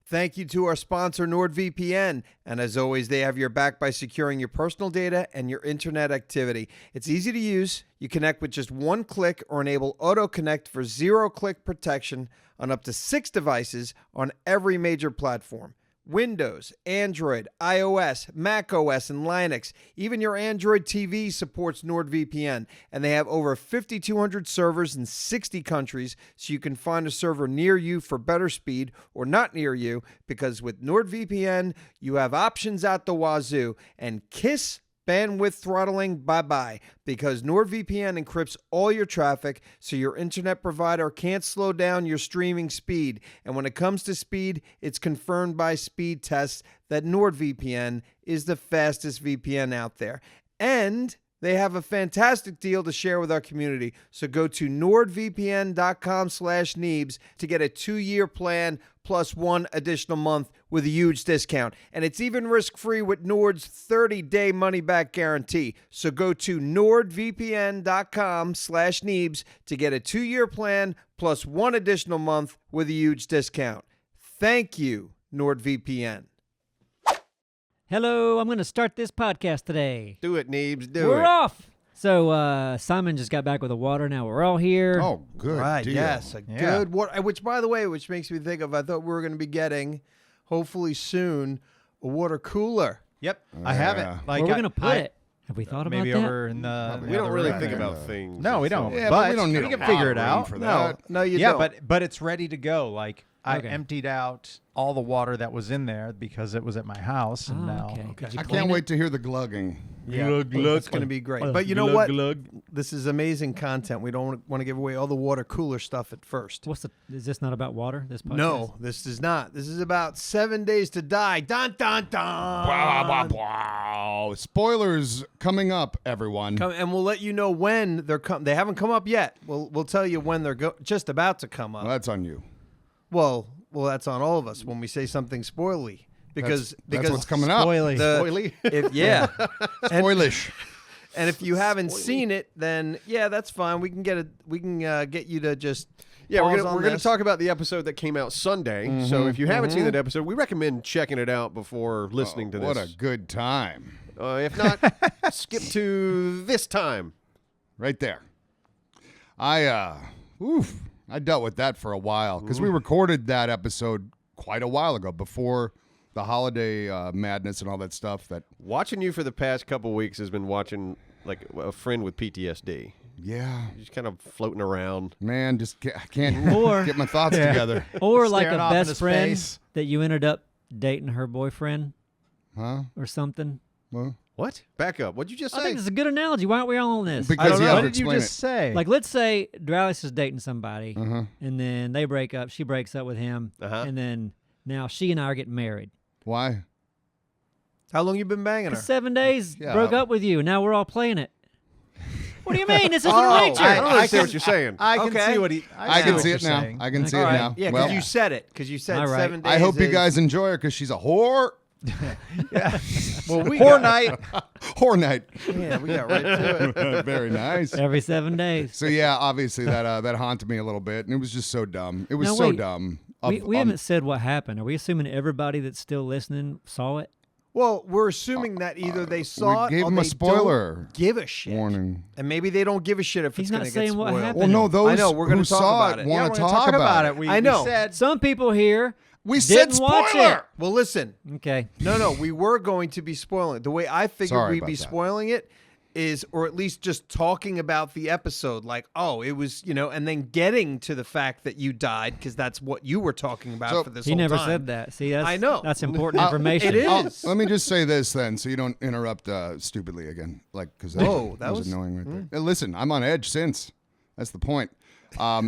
Thank you to our sponsor, Nordvpn. And as always, they have your back by securing your personal data and your internet activity. It's easy to use. You connect with just one click or enable auto connect for zero-click protection on up to 6 devices on every major platform. Windows, Android, iOS, macOS, and Linux. Even your Android TV supports NordVPN, and they have over 5,200 servers in 60 countries, so you can find a server near you for better speed or not near you, because with NordVPN, you have options out the wazoo, and kiss bandwidth throttling, bye-bye, because NordVPN encrypts all your traffic so your internet provider can't slow down your streaming speed. And when it comes to speed, it's confirmed by speed tests that NordVPN is the fastest VPN out there. And they have a fantastic deal to share with our community. So go to nordvpn.com/Neebs to get a 2-year plan plus 1 additional month with a huge discount. And it's even risk-free with Nord's 30-day money-back guarantee. So go to nordvpn.com/Neebs to get a 2-year plan plus 1 additional month with a huge discount. Thank you, NordVPN. Hello, I'm going to start this podcast today. Do it, Neebs. Do it. We're off. So Simon just got back with the water. Now we're all here. Oh, good. Right, deal. yes, good water. Which, by the way, which makes me think of, I thought we were going to be getting, hopefully soon, a water cooler. Yep, I have it. Where we're going to put it? Have we thought about maybe that? over in the. We don't really think room. about things. No, we don't. Yeah, but we don't need we a can figure lot it of room out. for No, that. no, you Yeah, don't. but it's ready to go. Like I Okay. emptied out all the water that was in there because it was at my house, and now okay. Did you I clean can't it? wait to hear the glugging. It's going to be great. But you know Glug, what? glug. This is amazing content. We don't want to give away all the water cooler stuff at first. Is this not about water, this podcast? No, this is not. This is about 7 days to die. Dun, dun, dun. Wow. Spoilers coming up, everyone. And we'll let you know when they're come. They haven't come up yet. We'll tell you when they're just about to come up. Well, that's on you. Well, that's on all of us when we say something spoily. Because That's what's coming up. Spoily. Spoily? Spoilish. And if you haven't seen it, then that's fine. We can get you to just Yeah, pause we're on gonna this. talk about the episode that came out Sunday. So if you haven't seen that episode, we recommend checking it out before listening to this. What a good time. If not, skip to this time. Right there. I dealt with that for a while because we recorded that episode quite a while ago before the holiday madness and all that stuff. That Watching you for the past couple weeks has been watching like a friend with PTSD. yeah, Just kind of floating around. man, I can't Or- get my thoughts together. Or like Staring a off in best his friend face. that you ended up dating her boyfriend Huh? or something. Well, What? Back up. What'd you just I say? think this is a good analogy. Why aren't we all on this? Because I don't you know. have What to did you explain just it. say? Like, let's say Dralis is dating somebody, Uh-huh. and then they break up. She breaks up with him, and then now she and I are getting married. Why? How long you been banging her? 7 days, Yeah. broke up with you, and now we're all playing it. What do you mean? This isn't Oh, nature. I don't understand what you're saying. I can Okay. see what he. I can what see you're it now. saying. I can see All it right. now. Yeah, well, because you said it. Because you said All right. 7 days. I hope you is- guys enjoy her because she's a whore. Well, we Whore got- night. Whore night. Yeah, we got right to it. Very nice. Every 7 days. So yeah, obviously that haunted me a little bit, and it was just so dumb. It was Now, so wait. dumb. We haven't said what happened. Are we assuming everybody that's still listening saw it? Well, we're assuming that either they saw it gave or them a they spoiler don't give a shit. warning. And maybe they don't give a shit if He's it's not going to get saying what spoiled. happened. Well, no, those I know, we're gonna who talk saw about it it. want We're to gonna talk about it. We, I know. We said Some people here We said didn't watch spoiler. it. Well, listen. Okay. No, we were going to be spoiling it. The way I figured Sorry we'd about be that. spoiling it is, or at least just talking about the episode, like, oh, it was, and then getting to the fact that you died, because that's what you were talking about So- for this He whole never time. said that. See, that's, I know. That's important information. It is. Let me just say this then, so you don't interrupt stupidly again, because that, Whoa, that was was- annoying right there. Hey, listen, I'm on edge since. That's the point.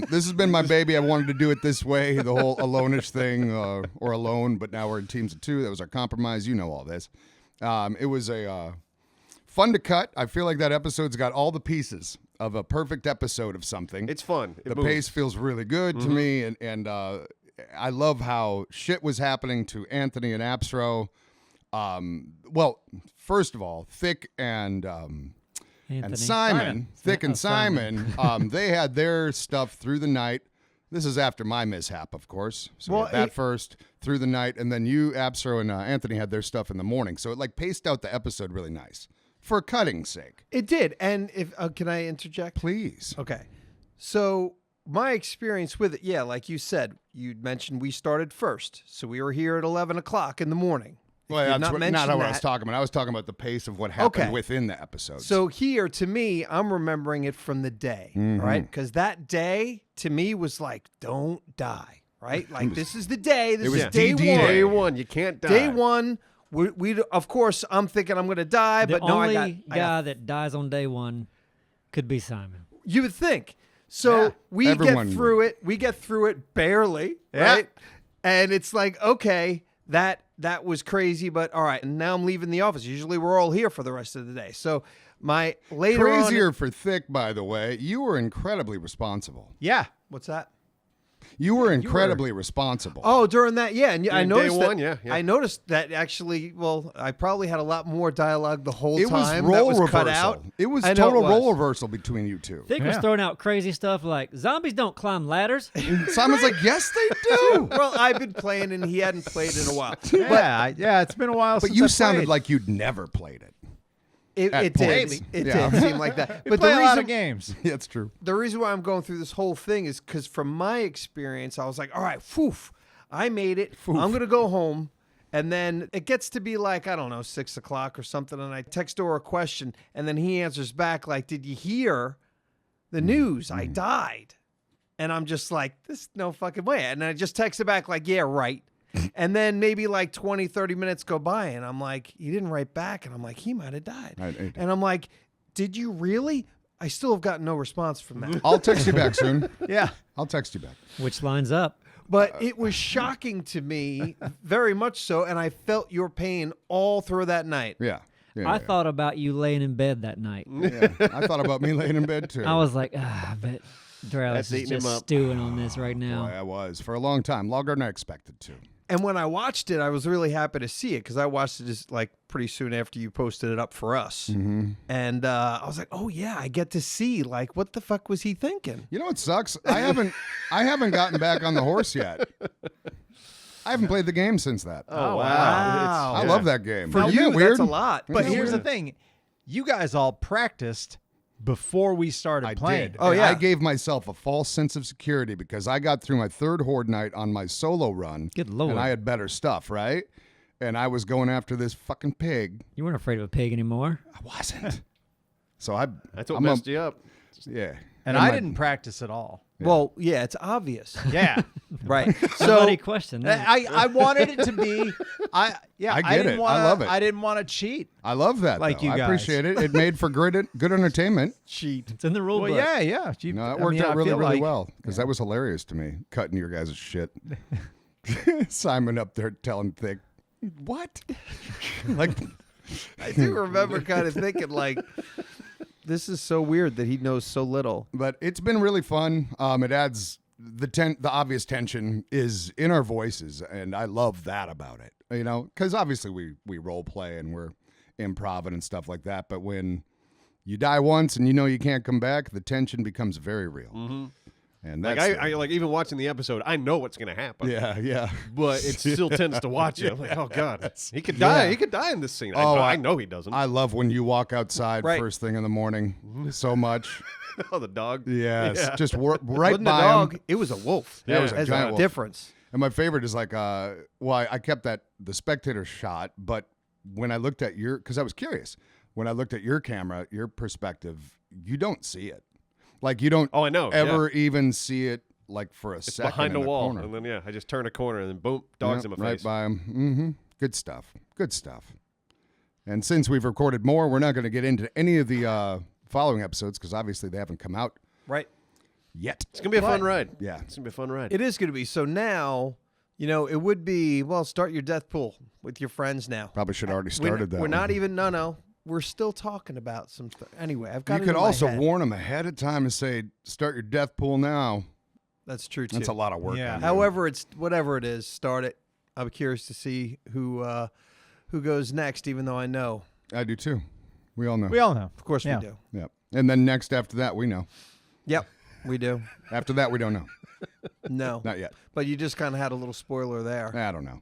This has been my baby. I wanted to do it this way, the whole alone-ish thing, or alone, but now we're in teams of 2. That was our compromise. You know all this. It was a fun to cut. I feel like that episode's got all the pieces of a perfect episode of something. It's fun. It The moves. pace feels really good to me, and I love how shit was happening to Anthony and Abstro. Well, first of all, Thick and Anthony. Simon, Thick and Simon. Simon, they had their stuff through the night. This is after my mishap, of course. So Well, we had that first through the night, and then you, Absro, and Anthony had their stuff in the morning. So it like paced out the episode really nice for cutting's sake. It did. And if can I interject? Please. Okay. So my experience with it, yeah, like you said, you mentioned we started first. So we were here at 11 o'clock in the morning. Well, Did that's not not mention what I that. was talking about. I was talking about the pace of what happened Okay. within the episode. So here, to me, I'm remembering it from the day, right? Because that day, to me, was like, don't die, right? Like, this is the day. This was is day DD one. Day one, you can't die. Day one, we of course, I'm thinking I'm going to die, The but no, only I guy got that dies on day one could be Simon. You would think. So Yeah, we everyone get through it. We get through it barely, Yeah. right? And it's like, okay, that was crazy, but all right. And now I'm leaving the office. Usually we're all here for the rest of the day. So my later Crazier on, for Thick, by the way. You were incredibly responsible. Yeah. what's that? You were incredibly responsible. Oh, during that, yeah, and I During day noticed one, that. yeah. I noticed that actually. Well, I probably had a lot more dialogue the whole It was time. role that was reversal. cut out. It was I know total it was. role reversal between you two. Thick was Yeah. throwing out crazy stuff like zombies don't climb ladders. Simon's like, yes, they do. Well, I've been playing, and he hadn't played in a while. Yeah, it's been a while But since you I sounded played. like you'd never played it. It At did. points. It Yeah. did seem like that. we But play the a reason lot of games. Yeah, it's true. the reason why I'm going through this whole thing is because from my experience, I was like, all right, poof, I made it. I'm going to go home. And then it gets to be like, I don't know, 6 o'clock or something. And I text over a question. And then he answers back like, did you hear the news? I died. And I'm just like, this no fucking way. And I just texted back like, yeah, right. And then maybe like 20, 30 minutes go by. And I'm like, he didn't write back. And I'm like, he might have died. And I'm like, did you really? I still have gotten no response from that. I'll text you back soon. Yeah. I'll text you back. Which lines up. But it was shocking to me, very much so, and I felt your pain all through that night. Yeah. I thought about you laying in bed that night. Yeah. I thought about me laying in bed too. I was like, I bet Dralis That's is eating him just up. stewing on this right now. Boy, I was for a long time, longer than I expected to. And when I watched it, I was really happy to see it because I watched it just like pretty soon after you posted it up for us. And I was like, oh yeah, I get to see like what the fuck was he thinking? You know what sucks? I haven't gotten back on the horse yet. I haven't played the game since that. Oh, wow. I love that game. For Isn't you, that weird? that's a lot. But Yeah, here's the weird. thing. You guys all practiced before we started I playing. did. Oh, And yeah. I gave myself a false sense of security because I got through my third horde night on my solo run. Good lord. And I had better stuff, right? And I was going after this fucking pig. You weren't afraid of a pig anymore. I wasn't. So That's what I'm messed you up. Yeah. And I didn't practice at all. Well, yeah, it's obvious. Yeah. Right. Somebody So questioned that. I wanted it to be I get didn't it. wanna, I love it. I didn't want to cheat. I love that. Like though. you I guys. appreciate it. It made for good entertainment. cheat. It's in the rule Well, book. yeah. You, No, it I worked mean, out I really, feel really like- well because that was hilarious to me, cutting your guys' shit. Simon up there telling Thick, what? Like, I do remember kind of thinking like, this is so weird that he knows so little. but it's been really fun. It adds the obvious tension is in our voices, and I love that about it. You know, because obviously we role play and we're improv and stuff like that. But when you die once and you know you can't come back, the tension becomes very real. And Like that's I like even watching the episode, I know what's gonna happen. yeah. But it still tends to watch it. I'm like, oh god, he could die. He could die in this scene. Oh, I know he doesn't. I love when you walk outside Right. first thing in the morning so much. oh, the dog. Yes, Yeah. just right Wasn't a by dog, him. it was a wolf. Yeah, it was a That's giant a wolf. difference. And my favorite is like, I kept the spectator shot, but when I looked at because I was curious, when I looked at your camera, your perspective, you don't see it. Like you don't Oh, I know. ever even see it like for a It's second behind in a the wall, corner. and then I just turn a corner, and then boom, dog's Yep, in my right face. by him. Good stuff. Good stuff. And since we've recorded more, we're not going to get into any of the following episodes because obviously they haven't come out Right. yet. It's gonna be a fun ride. Yeah. It's gonna be a fun ride. It is going to be. So now, it would be, well, start your death pool with your friends now. Probably should have already started that. We're not one. even, no. We're still talking about some stuff. Anyway, I've got You it could in my also head. warn them ahead of time and say, start your death pool now. That's true, too. That's a lot of work. Yeah. on you. However, it's whatever it is, start it. I'm curious to see who goes next, even though I know. I do too. We all know. We all know. Of course Yeah. we do. Yep. And then next after that, we know. Yep, we do. After that, we don't know. No. Not yet. But you just kind of had a little spoiler there. I don't know.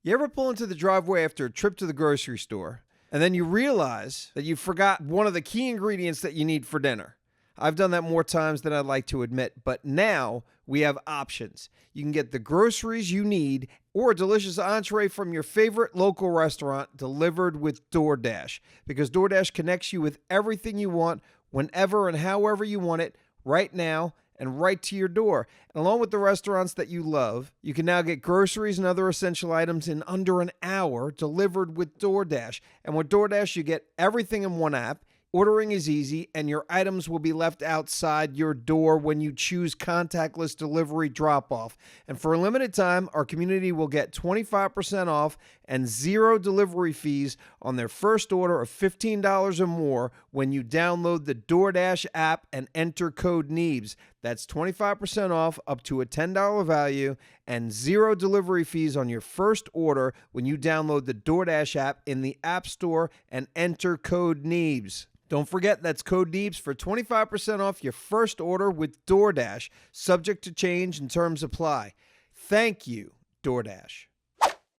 You ever pull into the driveway after a trip to the grocery store, and then you realize that you forgot one of the key ingredients that you need for dinner? I've done that more times than I'd like to admit, but now we have options. You can get the groceries you need or a delicious entree from your favorite local restaurant delivered with DoorDash, because DoorDash connects you with everything you want whenever and however you want it right now and right to your door. And along with the restaurants that you love, you can now get groceries and other essential items in under an hour delivered with DoorDash. And with DoorDash, you get everything in one app. Ordering is easy, and your items will be left outside your door when you choose contactless delivery drop-off. And for a limited time, our community will get 25% off and 0 delivery fees on their first order of $15 or more when you download the DoorDash app and enter code Neebs. That's 25% off up to a $10 value and 0 delivery fees on your first order when you download the DoorDash app in the App Store and enter code Neebs. Don't forget, that's code Neebs for 25% off your first order with DoorDash, subject to change and terms apply. Thank you, DoorDash.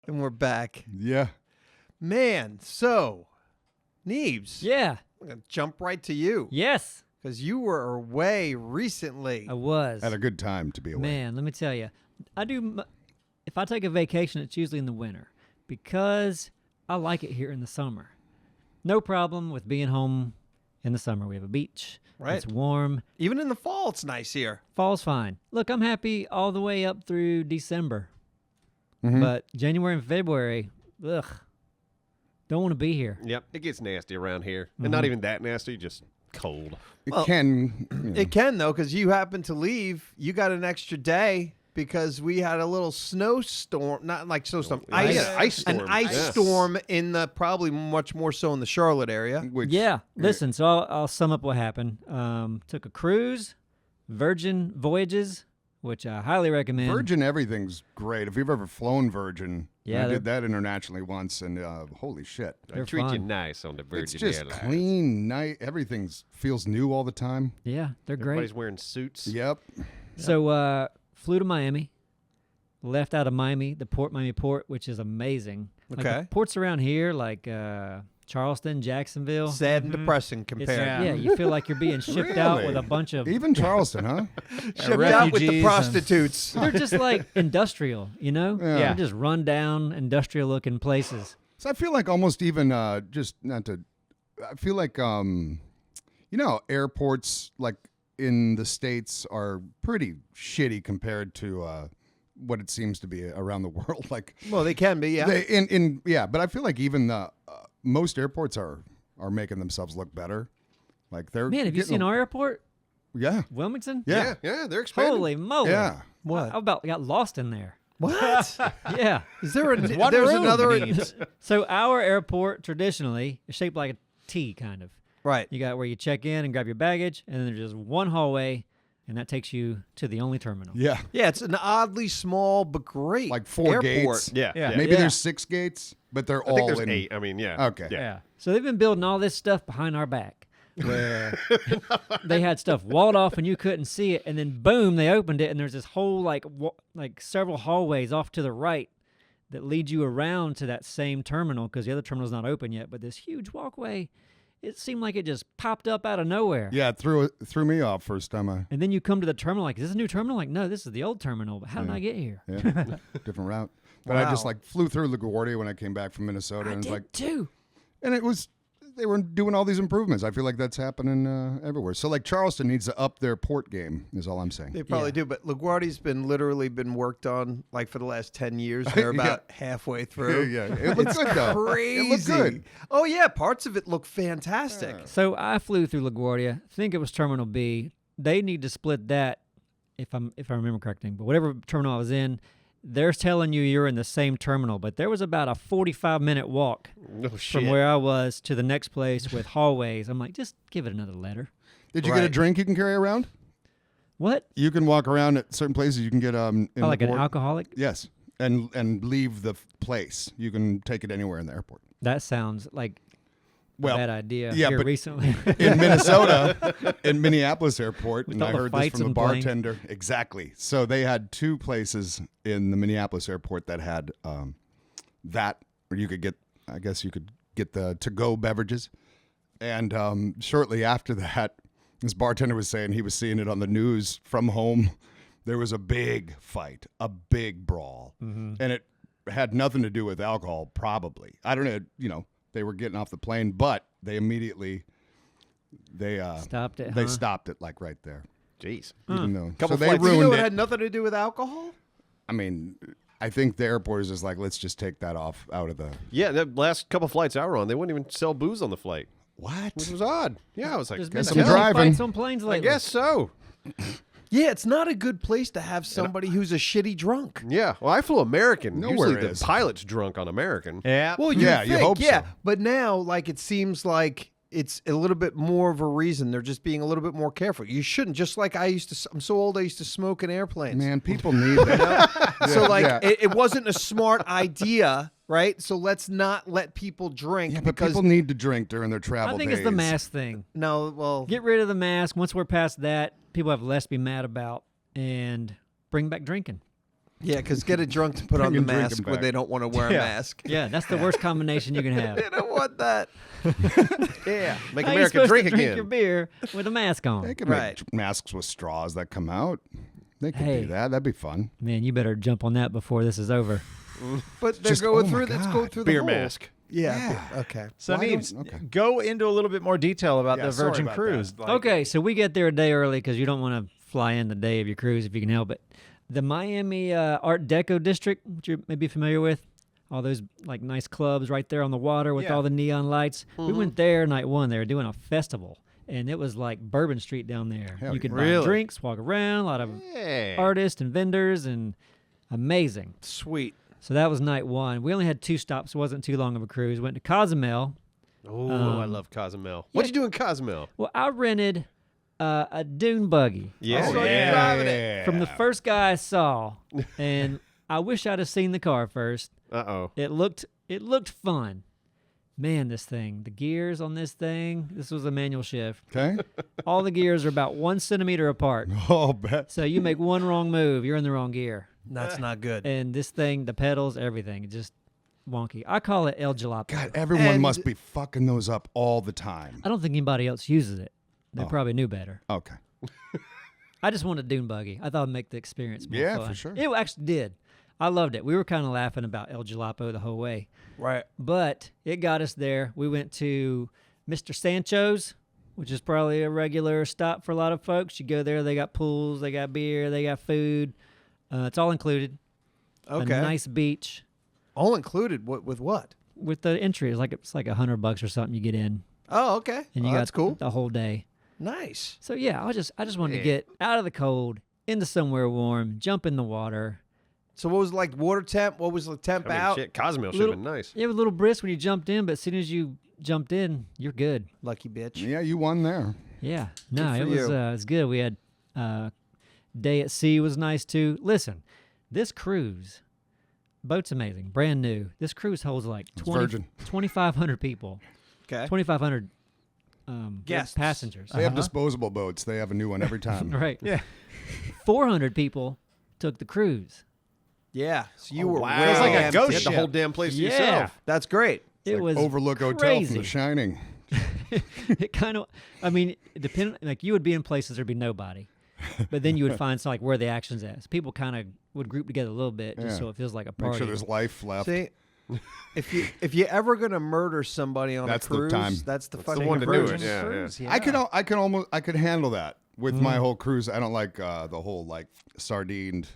And we're back. Yeah. Man, so, Neebs. Yeah. I'm going to jump right to you. Yes. Because you were away recently. I was. Had a good time to be away. Man, let me tell you, if I take a vacation, it's usually in the winter because I like it here in the summer. No problem with being home in the summer. We have a beach. Right. It's warm. Even in the fall, it's nice here. Fall's fine. Look, I'm happy all the way up through December. But January and February, ugh, don't want to be here. Yep, it gets nasty around here. And not even that nasty, just cold. It can. It can, though, because you happened to leave. You got an extra day because we had a little snowstorm, not like snowstorm, ice, yeah, ice storm. an ice Yes. storm in the probably much more so in the Charlotte area. Which, Yeah, listen, so I'll sum up what happened. Took a cruise, Virgin Voyages, which I highly recommend. Virgin everything's great. If you've ever flown Virgin, Yeah, I did that internationally once, and holy shit. They They're treat you fun. nice on the Virgin It's just Airlines. clean, nice. Everything feels new all the time. Yeah, they're great. Everybody's wearing suits. Yep. So flew to Miami, left out of Miami, the Miami port, which is amazing. Like Okay. the ports around here, like Charleston, Jacksonville. Sad and depressing It's, compared. yeah, you feel like you're being shipped out Really? with a bunch of. Even Charleston, huh? Shipped out with the refugees and- prostitutes. They're just like industrial, you know? Yeah. They're just run down, industrial looking places. So I feel like almost even just not to. I feel like airports like in the States are pretty shitty compared to what it seems to be around the world. Like Well, they can be, yeah. but I feel like even the most airports are making themselves look better. Like they're Man, have you getting seen our airport? Yeah. Wilmington? Yeah. Yeah, they're expanding. Holy moly. Yeah. What? I about got lost in there. What? Yeah. Is there a, One there's room, another? Neebs. So our airport traditionally is shaped like a T, kind of. Right. You got where you check in and grab your baggage, and then there's just one hallway, and that takes you to the only terminal. Yeah. Yeah, it's an oddly small but great Like 4 airport. gates. Yeah, Yeah. yeah. Maybe Yeah. there's 6 gates, but they're I all think there's in 8. I mean, yeah. Okay. Yeah. So they've been building all this stuff behind our back, where they had stuff walled off and you couldn't see it, and then boom, they opened it, and there's this whole like several hallways off to the right that lead you around to that same terminal because the other terminal's not open yet. But this huge walkway, it seemed like it just popped up out of nowhere. Yeah, it threw me off first time I And then you come to the terminal, like, is this a new terminal? Like, no, this is the old terminal. But how did I get here? yeah, different route. But I just Wow. like flew through LaGuardia when I came back from Minnesota, I and did it's like, too. and it was they were doing all these improvements. I feel like that's happening everywhere. So like Charleston needs to up their port game. Is all I'm saying. They probably Yeah. do, but LaGuardia's literally been worked on like for the last 10 years. They're about halfway through. Yeah, it looks good though. Crazy. It looked good. Oh yeah, parts of it look fantastic. So I flew through LaGuardia. I think it was Terminal B. They need to split that, if I remember correctly. But whatever terminal I was in, they're telling you're in the same terminal. But there was about a 45-minute walk No shit. from where I was to the next place with hallways. I'm like, just give it another letter. Did you get a Right. drink you can carry around? What? You can walk around at certain places. You can get in Oh, like an LaGuardia. alcoholic? Yes, and leave the place. You can take it anywhere in the airport. That sounds like Well, bad idea yeah, here but- recently. in Minnesota, in Minneapolis airport, With and all I the heard this fights from the and planes. bartender. Exactly. So they had 2 places in the Minneapolis airport that had that, where you could get, I guess you could get the to-go beverages. And shortly after that, this bartender was saying he was seeing it on the news from home. There was a big fight, a big brawl, and it had nothing to do with alcohol, probably. I don't know, they were getting off the plane, but they immediately Stopped it. they huh? stopped it like right there. Jeez. Even though Couple so they flights. You know ruined it it. had nothing to do with alcohol? I mean, I think the airport is just like, let's just take that off out of the Yeah, the last couple flights I were on, they wouldn't even sell booze on the flight, what? which was odd. Yeah, I was like, There's Guess been I'm so many driving. fights on planes I lately. guess so. Yeah, it's not a good place to have somebody who's a shitty drunk. Yeah. Well, I flew American. Nowhere Usually is. the pilot's drunk on American. Yeah. Well, Yeah, you'd you think, hope yeah. so. But now, like, it seems like it's a little bit more of a reason. They're just being a little bit more careful. You shouldn't. Just like I used to. I'm so old. I used to smoke in airplanes. Man, people need that. So like, yeah. it wasn't a smart idea, right? So let's not let people drink Yeah, but because people need to drink during their travel I think days. it's the mask thing. no, well, Get rid of the mask. Once we're past that, people have less to be mad about, and bring back drinking. yeah, because get a drunk to put on the Bring 'em mask drinking when back. they don't want to wear a Yeah. mask. Yeah, that's the worst combination you can have. They don't want that. Yeah. Make How you America supposed drink to drink again. your beer with a mask on? They could Right. make masks with straws that come out. They could Hey. do that. That'd be fun. Man, you better jump on that before this is over. But they're Just- going oh my through. Let's go God. through the Beer whole- mask. Yeah. Okay. So Why don't- Neebs, okay. go into a little bit more detail about Yeah, the sorry Virgin about Cruise. that. Okay, so we get there a day early because you don't want to fly in the day of your cruise if you can help it. The Miami Art Deco district, which you may be familiar with, all those like nice clubs right there on the water with Yeah. all the neon lights. We went there night one. They were doing a festival, and it was like Bourbon Street down there. Hell You could yeah. buy Really? drinks, walk around, a lot of Yeah. artists and vendors, and amazing. Sweet. So that was night one. We only had 2 stops. It wasn't too long of a cruise. Went to Cozumel. Oh, I love Cozumel. What'd you do in Cozumel? Well, I rented a dune buggy. Yeah. Oh, yeah. Driving it. From the first guy I saw, and I wish I'd have seen the car first. Uh-oh. It looked fun. Man, this thing, the gears on this thing, this was a manual shift. Okay. All the gears are about 1 centimeter apart. Oh, bet. So you make one wrong move, you're in the wrong gear. That's not good. And this thing, the pedals, everything, just wonky. I call it El Jalapa. God, everyone And- must be fucking those up all the time. I don't think anybody else uses it. They Oh. probably knew better. Okay. I just wanted a dune buggy. I thought it'd make the experience more Yeah, fun. for sure. It actually did. I loved it. We were kind of laughing about El Jalapa the whole way. Right. But it got us there. We went to Mr. Sancho's, which is probably a regular stop for a lot of folks. You go there, they got pools, they got beer, they got food. It's all included. Okay. A nice beach All included. What with what? with the entry. It's like $100 or something you get in, Oh, okay. and you Oh, got that's cool. the whole day. Nice. So yeah, I just wanted to Yeah. get out of the cold, into somewhere warm, jump in the water. So what was it like water temp? What was the temp I mean, out? shit, Cozumel should Little- have been nice. It was a little brisk when you jumped in, but as soon as you jumped in, you're good. Lucky bitch. Yeah, you won there. Yeah, no, for it was good. We had day at sea was nice too. Listen, this cruise, boat's amazing, brand new. This cruise holds like It's Virgin. 2,500 people, Okay. 2,500 Guests. passengers. They have disposable boats. They have a new one every time. Right. Yeah. 400 people took the cruise. Yeah. So you Oh, were wow. way It's like a empty. ghost You had the ship. whole damn place to Yeah. yourself. That's great. It was Overlook Hotel from crazy. The Shining. It kind of, I mean, it depended. Like you would be in places there'd be nobody, but then you would find some like where the action's at. So people kind of would group together a little bit just Yeah. so it feels like a Make party. sure there's life left. See, if you're ever gonna murder somebody on That's a the cruise, time. that's the the fucking one to do cruise. it, yeah. Cruise, I could handle that with my whole cruise. I don't like the whole like sardined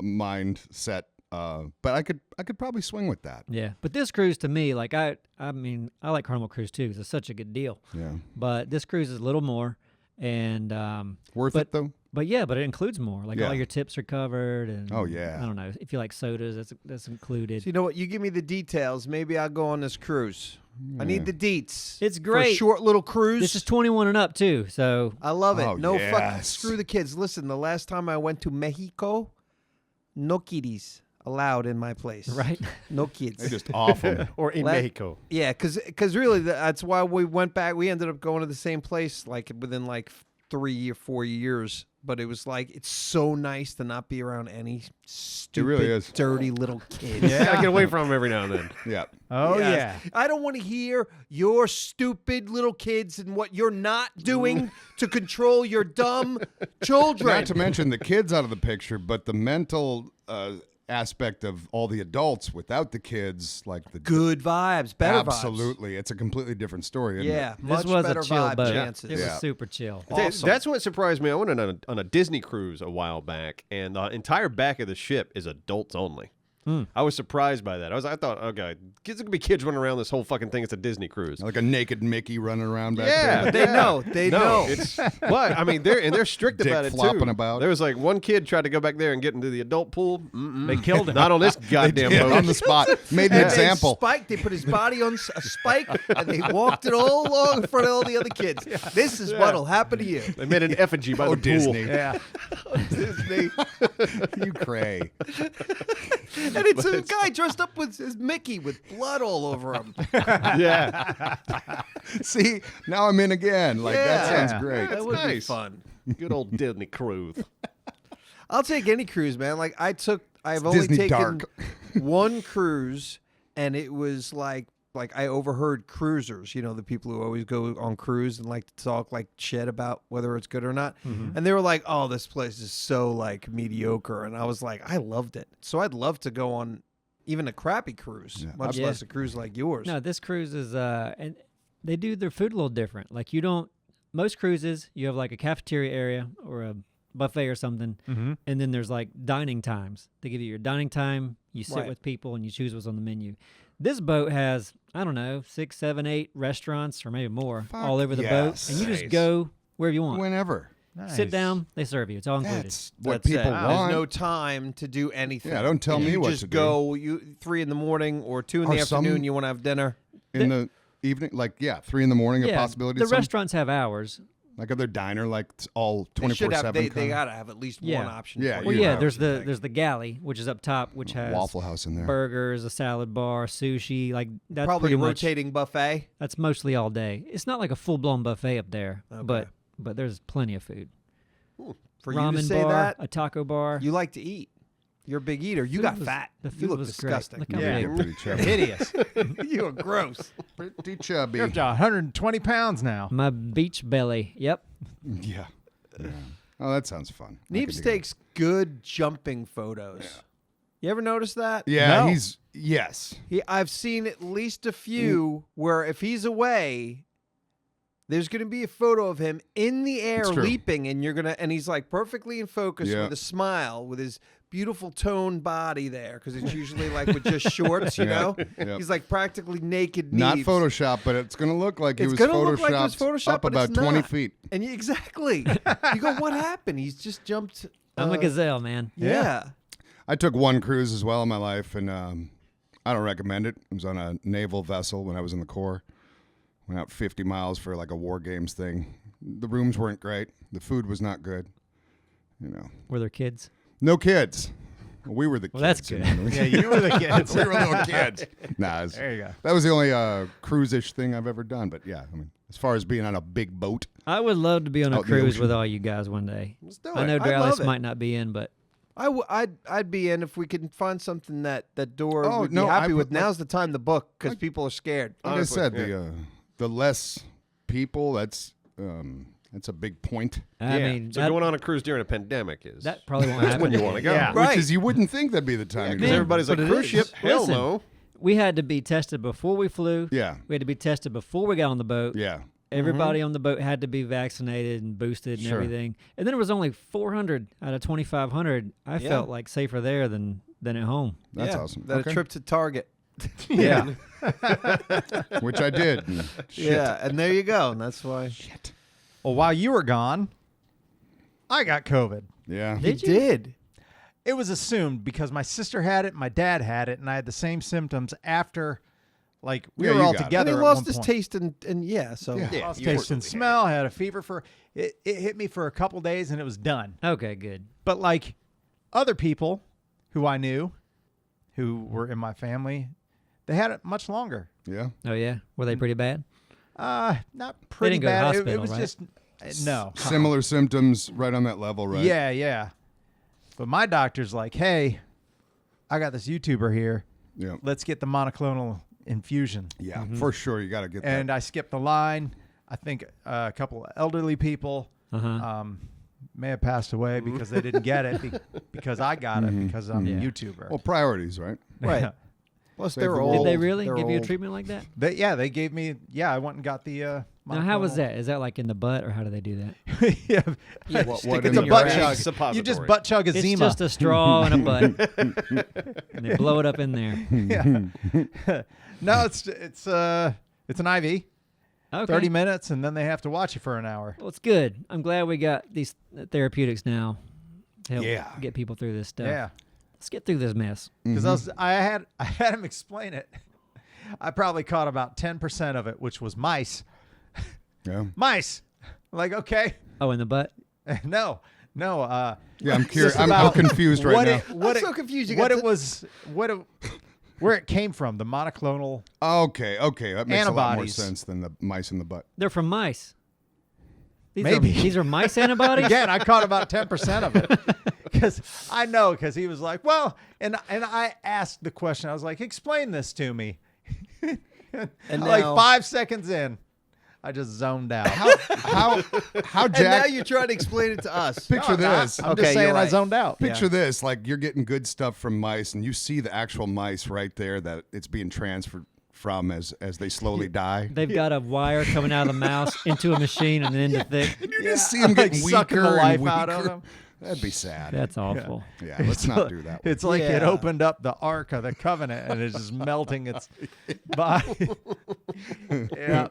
mindset, but I could probably swing with that. Yeah, but this cruise to me, like I mean, I like Carnival Cruise too. 'Cause it's such a good deal. Yeah, But this cruise is a little more, and worth but- it though. but yeah, but it includes more. Like Yeah. all your tips are covered, and Oh, yeah. I don't know if you like sodas, that's included. So you know what? You give me the details. Maybe I'll go on this cruise. I need the deets. It's For a great. short little cruise. This is 21 and up too, so I love it. Oh, No fucking yes. screw the kids. Listen, the last time I went to Mexico, no kiddies. allowed in my place. Right. No kids. They just off them. Or in Let- Mexico. Yeah, because really that's why we went back. We ended up going to the same place like within like 3 or 4 years. But it was like it's so nice to not be around any stupid, really is. dirty little kids. Yeah, I get away from them every now and then. Yeah. Oh Yes. yeah. I don't want to hear your stupid little kids and what you're not doing to control your dumb children. Not to mention the kids out of the picture, but the mental aspect of all the adults without the kids, like the Good vibes, better absolutely, it's a completely different story. Isn't Yeah, it? much This was better a chill vibe boat. chances. It was Yeah. super chill. Awesome. That's what surprised me. I went on a Disney cruise a while back, and the entire back of the ship is adults only. I was surprised by that. I thought, okay, there's gonna be kids running around this whole fucking thing. It's a Disney cruise. Like a naked Mickey running around back Yeah. there. They know. They know. It's what I mean. They're strict Dick about it flopping too. about. There was like one kid tried to go back there and get into the adult pool. Mm-mm. They killed him. Not on this goddamn Yeah, boat. on the spot. Made an And example. They put his body on a spike, and they walked it all along in front of all the other kids. This is what'll happen to you. They made an effigy by Oh, the pool. Disney. Yeah. Disney. You cray. And it's a guy dressed up with his Mickey with blood all over him. Yeah, See, now I'm in again. Like, that Yeah. sounds great. That would be nice. fun. good old Disney cruise. I'll take any cruise, man. Like I've only Disney taken dark. one cruise, and it was like I overheard cruisers, the people who always go on cruise and like to talk like shit about whether it's good or not. And they were like, "Oh, this place is so like mediocre," and I was like, "I loved it." So I'd love to go on even a crappy cruise, much Yeah. less a cruise like yours. No, this cruise is and they do their food a little different. Like most cruises you have like a cafeteria area or a buffet or something, and then there's like dining times. They give you your dining time. You sit Right. with people and you choose what's on the menu. This boat has, I don't know, 6, 7, 8 restaurants or maybe more all over the yes. boat, and you just Nice. go wherever you want. Whenever. Sit down, they serve you. It's all included. That's what That's people it. want. There's no time to do anything. Yeah, don't tell me you what just to do. go. You 3 in the morning or 2 in Or the afternoon. some- You want to have dinner. In the evening, like, 3 in the morning, a Yeah, possibility. the of some- restaurants have hours. Like other diner, like it's all They should 24/7. have. They kind of gotta have at least Yeah. one option. Yeah, for Well, you. yeah, have there's everything. the galley, which is up top, which has Waffle House in there. burgers, a salad bar, sushi. Like that's Probably pretty a much. rotating buffet. That's mostly all day. It's not like a full blown buffet up there, Okay. but there's plenty of food. For Ramen you to say bar, that, a taco bar. you like to eat. You're a big eater. You Food got was- fat. the You food look was great. disgusting. Look how Yeah. big. You're pretty chubby. Hideous. You are gross. Pretty chubby. You're up to 120 pounds now. My beach belly. Yep. Yeah. Oh, that sounds fun. I could Neebs do takes good jumping photos. You ever notice that? that. Yeah, No. yes. I've seen at least a few where if he's away, there's going to be a photo of him in the air It's true. leaping, and he's like perfectly in focus Yeah. with a smile, with his beautiful toned body there, because it's usually like with just shorts, you Yeah. know. Yep. He's like practically naked. Not Neebs. Photoshop, but it's going to look like it It's was gonna photoshopped, look like it was photoshopped, up but about it's 20 not. feet. And exactly, you go, what happened? He's just jumped. I'm a gazelle, man. Yeah. I took one cruise as well in my life, and I don't recommend it. It was on a naval vessel when I was in the Corps. Went out 50 miles for like a war games thing. The rooms weren't great. The food was not good. Were there kids? No kids. We were the kids. Well, that's good. Yeah, you were the kids. We were little kids. Nah, it was- There you go. that was the only cruise-ish thing I've ever done. But yeah, I mean, as far as being on a big boat, I would love to be on a Out in the cruise ocean. with all you guys one day. Let's do I it. know I'd Dallas love it. might not be in, but I'd be in if we could find something that Dora Oh, would no, be I happy with. would- Now's the time to book because people are scared. like Honestly, I said, yeah. the less people, that's a big point. I mean, so that, going on a cruise during a pandemic is that probably won't that's happen. when you want to go. Yeah. Right. Which is, you wouldn't think that'd be the time. to Because go. everybody's like, But it cruise is. ship? Hell Listen. no. We had to be tested before we flew. Yeah, We had to be tested before we got on the boat. yeah. Everybody on the boat had to be vaccinated and boosted and Sure. everything. And then it was only 400 out of 2,500. I Yeah. felt like safer there than at home. That's Yeah, awesome. That Okay. a trip to Target. Yeah. Which I did. and shit. Yeah, and there you go. And that's why Well, while you were gone, I got COVID. Yeah. you did. It was assumed because my sister had it, my dad had it, and I had the same symptoms after, like, we Yeah, were you all got it. And together he at lost one his point. taste and yeah. So Yeah. Lost you taste and were- smell, had a fever for it hit me for a couple days and it was done. Okay, good. But like other people who I knew, who were in my family, they had it much longer. Yeah. Oh yeah, were they pretty bad? Not pretty didn't go to bad. hospital, it was right? just no. Similar symptoms, right on that level, right? Yeah, yeah. But my doctor's like, hey, I got this YouTuber here. Yeah. Let's get the monoclonal infusion. Yeah, for sure. You got to get And that. I skipped the line. I think a couple of elderly people may have passed away because they didn't get it because I got it because I'm a YouTuber. Well, priorities, right? Right. Plus, Save they're the old. world. Did they really They're give you a old. treatment like that? They gave me, I went and got the Now, how was monoclonal. that? Is that like in the butt, or how do they do that? yeah. What Stick it in It's a the butt brain? chug. Suppository. You just butt chug a It's Zima. just a straw and a butt, and they blow it up in there. Yeah. No, it's an IV. Okay. 30 minutes, and then they have to watch you for an hour. Well, it's good. I'm glad we got these therapeutics now to help Yeah. get people through this stuff. Yeah. Let's get through this mess. Because I had him explain it. I probably caught about 10% of it, which was mice. Yeah. Mice. Like, okay. Oh, in the butt. No. Yeah, I'm curious. Just I'm about confused right what now. What I'm so confused. You What got it was, where it came from, the monoclonal. Okay. That makes a lot more Antibodies. sense than the mice in the butt. They're from mice. Maybe. These are mice antibodies. Again, I caught about 10% of it. Because he was like, well, and I asked the question. I was like, explain this to me. And like now- 5 seconds in, I just zoned out. How And now Jack? you're trying to explain it to us. Picture this. I'm Okay, just saying you're I right. zoned out. Picture this, like you're getting good stuff from mice, and you see the actual mice right there that it's being transferred from as they slowly die. They've got a wire coming out of the mouse into a machine and then into thick. And you just see them getting Like sucking weaker the life and weaker. out of them. That'd be sad. That's awful. Yeah, let's not do that. It's like it Yeah. opened up the Ark of the Covenant and it's just melting its body. Yeah.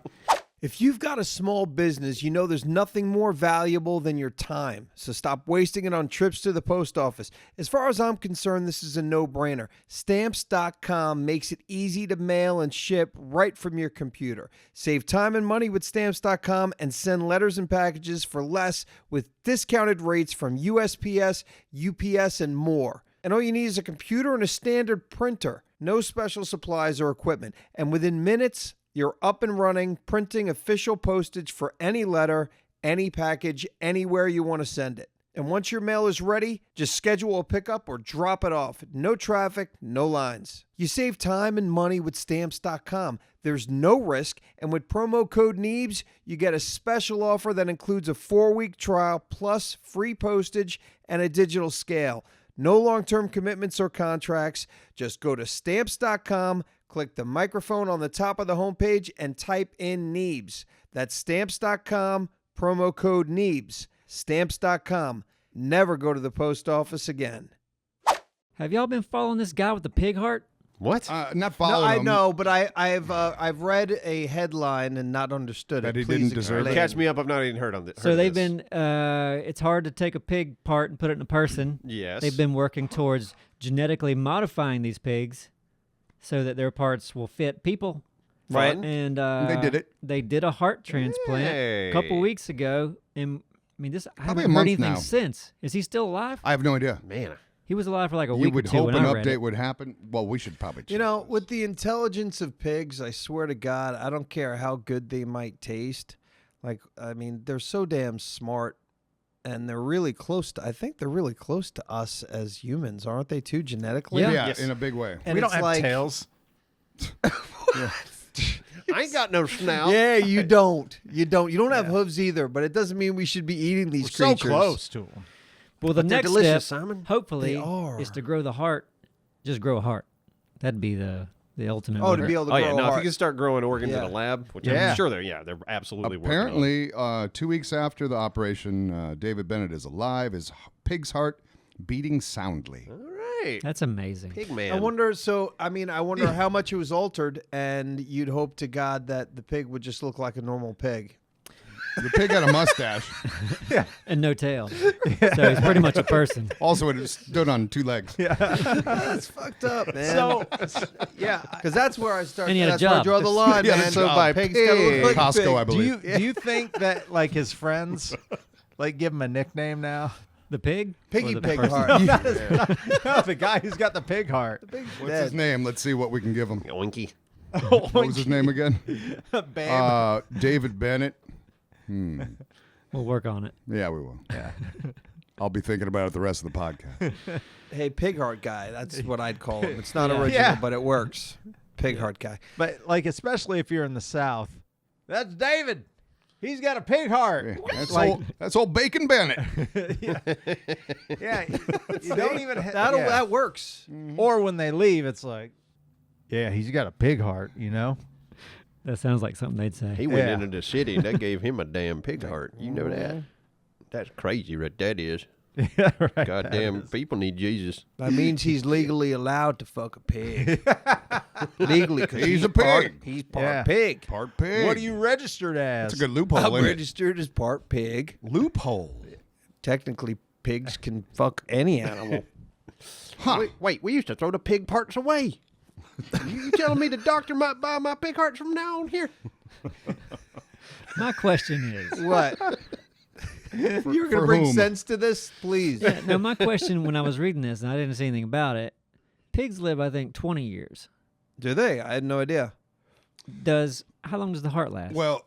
If you've got a small business, you know there's nothing more valuable than your time. So stop wasting it on trips to the post office. As far as I'm concerned, this is a no-brainer. Stamps.com makes it easy to mail and ship right from your computer. Save time and money with Stamps.com and send letters and packages for less with discounted rates from USPS, UPS, and more. And all you need is a computer and a standard printer. No special supplies or equipment. And within minutes, you're up and running, printing official postage for any letter, any package, anywhere you want to send it. And once your mail is ready, just schedule a pickup or drop it off. No traffic, no lines. You save time and money with Stamps.com. There's no risk, and with promo code Neebs, you get a special offer that includes a 4-week trial plus free postage and a digital scale. No long-term commitments or contracts. Just go to Stamps.com, click the microphone on the top of the homepage, and type in Neebs. That's Stamps.com, promo code Neebs. Stamps.com. Never go to the post office again. Have y'all been following this guy with the pig heart? What? Not No, following I him. know, but I've read a headline and not understood That it. he Please didn't deserve explain. it. Catch me up. I've not even heard on this. So they've been. It's hard to take a pig part and put it in a person. Yes. They've been working towards genetically modifying these pigs so that their parts will fit people. Right. And They did it. They did a heart transplant a couple Hey. weeks ago, and I mean, I Probably a haven't heard month anything now. since. Is he still alive? I have no idea. Man. He was alive for like a You week would or two hope when an I read update it. would happen. Well, we should probably. You know, with the intelligence of pigs, I swear to God, I don't care how good they might taste. Like, I mean, they're so damn smart, and they're really close to. I think they're really close to us as humans, aren't they? Too genetically. Yeah. yeah, Yes. in a big way. And We don't it's have like, tails. I ain't got no snout. Yeah, you don't. You don't have hooves either. But it doesn't mean we should be eating these We're so creatures. close to them. Well, the But they're next delicious, step, Simon. hopefully, They are. is to grow the heart. Just grow a heart. That'd be the ultimate. Oh, to winner. be able to Oh grow yeah, a no. If heart. you can start growing organs in Yeah. a lab, which Yeah. I'm sure they're absolutely working on. Apparently, 2 weeks after the operation, David Bennett is alive. His pig's heart beating soundly. All right. That's amazing. Pig man. I wonder. So, I mean, I wonder how much it was altered, and you'd hope to God that the pig would just look like a normal pig. The pig had a mustache. And no tail. So he's pretty much a person. Also, it stood on 2 legs. That's fucked up, man. So, yeah, because that's where I start. And he had a That's where I job. draw the line, Yeah, man. so by pigs gotta look like Costco, pig. I believe. do you think that like his friends like give him a nickname now? The pig? Piggy Or the pig person? heart. No, the guy who's got the pig heart. What's his name? Let's see what we can give him. Oinky. What was his name again? Bam. David Bennett. We'll work on it. Yeah, we will. Yeah. I'll be thinking about it the rest of the podcast. Hey, pig heart guy. That's what I'd call him. It's not Yeah. original, Yeah. but it works. Pig heart guy. But like, especially if you're in the South, that's David. He's got a pig heart. Yeah, that's old Bacon Bennett. Yeah, you don't even That works. Or when they leave, it's like, yeah, he's got a pig heart. You know. That sounds like something they'd say. He went Yeah. into the city and they gave him a damn pig heart. You know that? That's crazy what that is. Yeah, right. Goddamn, people need Jesus. That means he's legally allowed to fuck a pig. Legally, because He's a part, pig. he's part Yeah. pig. Part pig. What are you registered as? That's a good loophole, I'm isn't it? registered as part pig. Loophole. Technically, pigs can fuck any animal. Huh. Wait, we used to throw the pig parts away. You telling me the doctor might buy my pig hearts from now on here? My question is, What? You're going to for bring whom? sense to this, please. now my question when I was reading this, and I didn't see anything about it, pigs live, I think, 20 years. Do they? I had no idea. How long does the heart last? Well,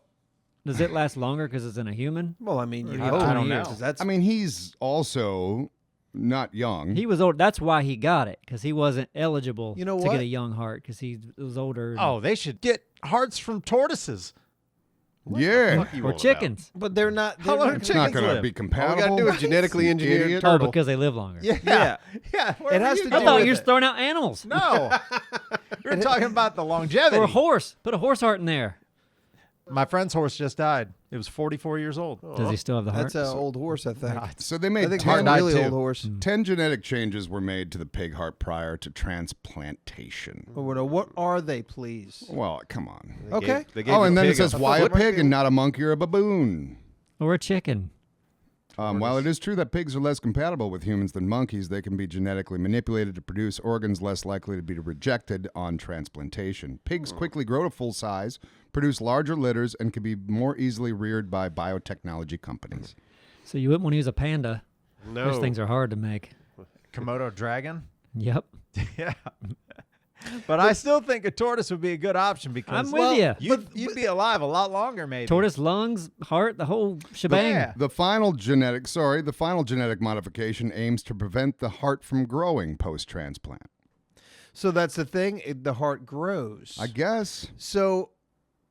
Does it last longer because it's in a human? Well, I mean, you I hope. don't know. 'cause That's I mean, he's also not young. He was old. That's why he got it, because he wasn't eligible You know to what? get a young heart because he was older. and- Oh, they should get hearts from tortoises. yeah. Fuck you or on chickens. but they're not. How they're long not- do It's not chickens going to live? be All we compatible. got to do is genetically engineer a Idiot. Oh, turtle. because they live longer. Yeah. Yeah. It has to you do I going thought with you were it. throwing out animals. No. You're talking about the longevity. Or a horse. Put a horse heart in there. My friend's horse just died. It was 44 years old. Does he still have the heart? That's an old horse, I think. So they I made think 10, it's a really too. old horse. 10 genetic changes were made to the pig heart prior to transplantation. What are they, please? Well, come on. Okay. They gave Oh, the and then it pig says, a why a foot. pig and not a monkey or a baboon? Or a chicken. While it is true that pigs are less compatible with humans than monkeys, they can be genetically manipulated to produce organs less likely to be rejected on transplantation. Pigs quickly grow to full size, produce larger litters, and can be more easily reared by biotechnology companies. So you wouldn't want to use a panda. No. Those things are hard to make. Komodo dragon. Yep. Yeah. But I still think a tortoise would be a good option because I'm with ya. You'd be alive a lot longer, maybe. Tortoise, lungs, heart, the whole shebang. Yeah. The final genetic modification aims to prevent the heart from growing post-transplant. So that's the thing. The heart grows. I guess. So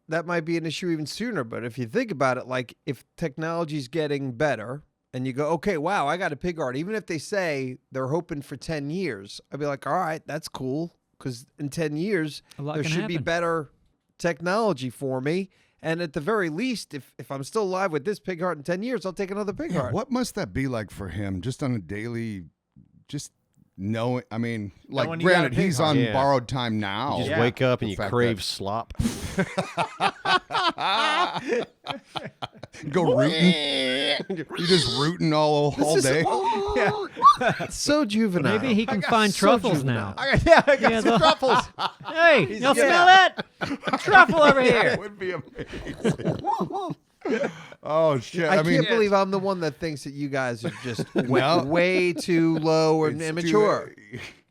that might be an issue even sooner. But if you think about it, like if technology's getting better and you go, okay, wow, I got a pig heart. Even if they say they're hoping for 10 years, I'd be like, all right, that's cool. Because in 10 years, A lot there can should be happen. better technology for me. And at the very least, if I'm still alive with this pig heart in 10 years, I'll take another pig heart. What must that be like for him just on a daily, just knowing? I mean, like, when you got a granted, pig he's heart. on Yeah. borrowed time now. You just Yeah. wake up and The you fact crave that- slop. Go rooting. You just rooting all day. It's so juvenile. Maybe he can find truffles now. I got Yeah, some the- truffles. Hey, y'all smell that? Truffle over here. That would be amazing. Oh shit! I, I mean, can't believe I'm the one that thinks that you guys are just No. way too low and it's immature.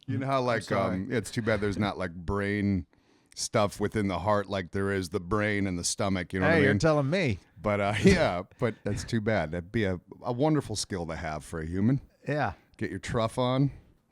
you know how like sorry. it's too bad there's not like brain stuff within the heart like there is the brain and the stomach. You know what I Hey, mean? you're telling me. But yeah, but that's too bad. That'd be a wonderful skill to have for a human. Yeah. Get your truff on.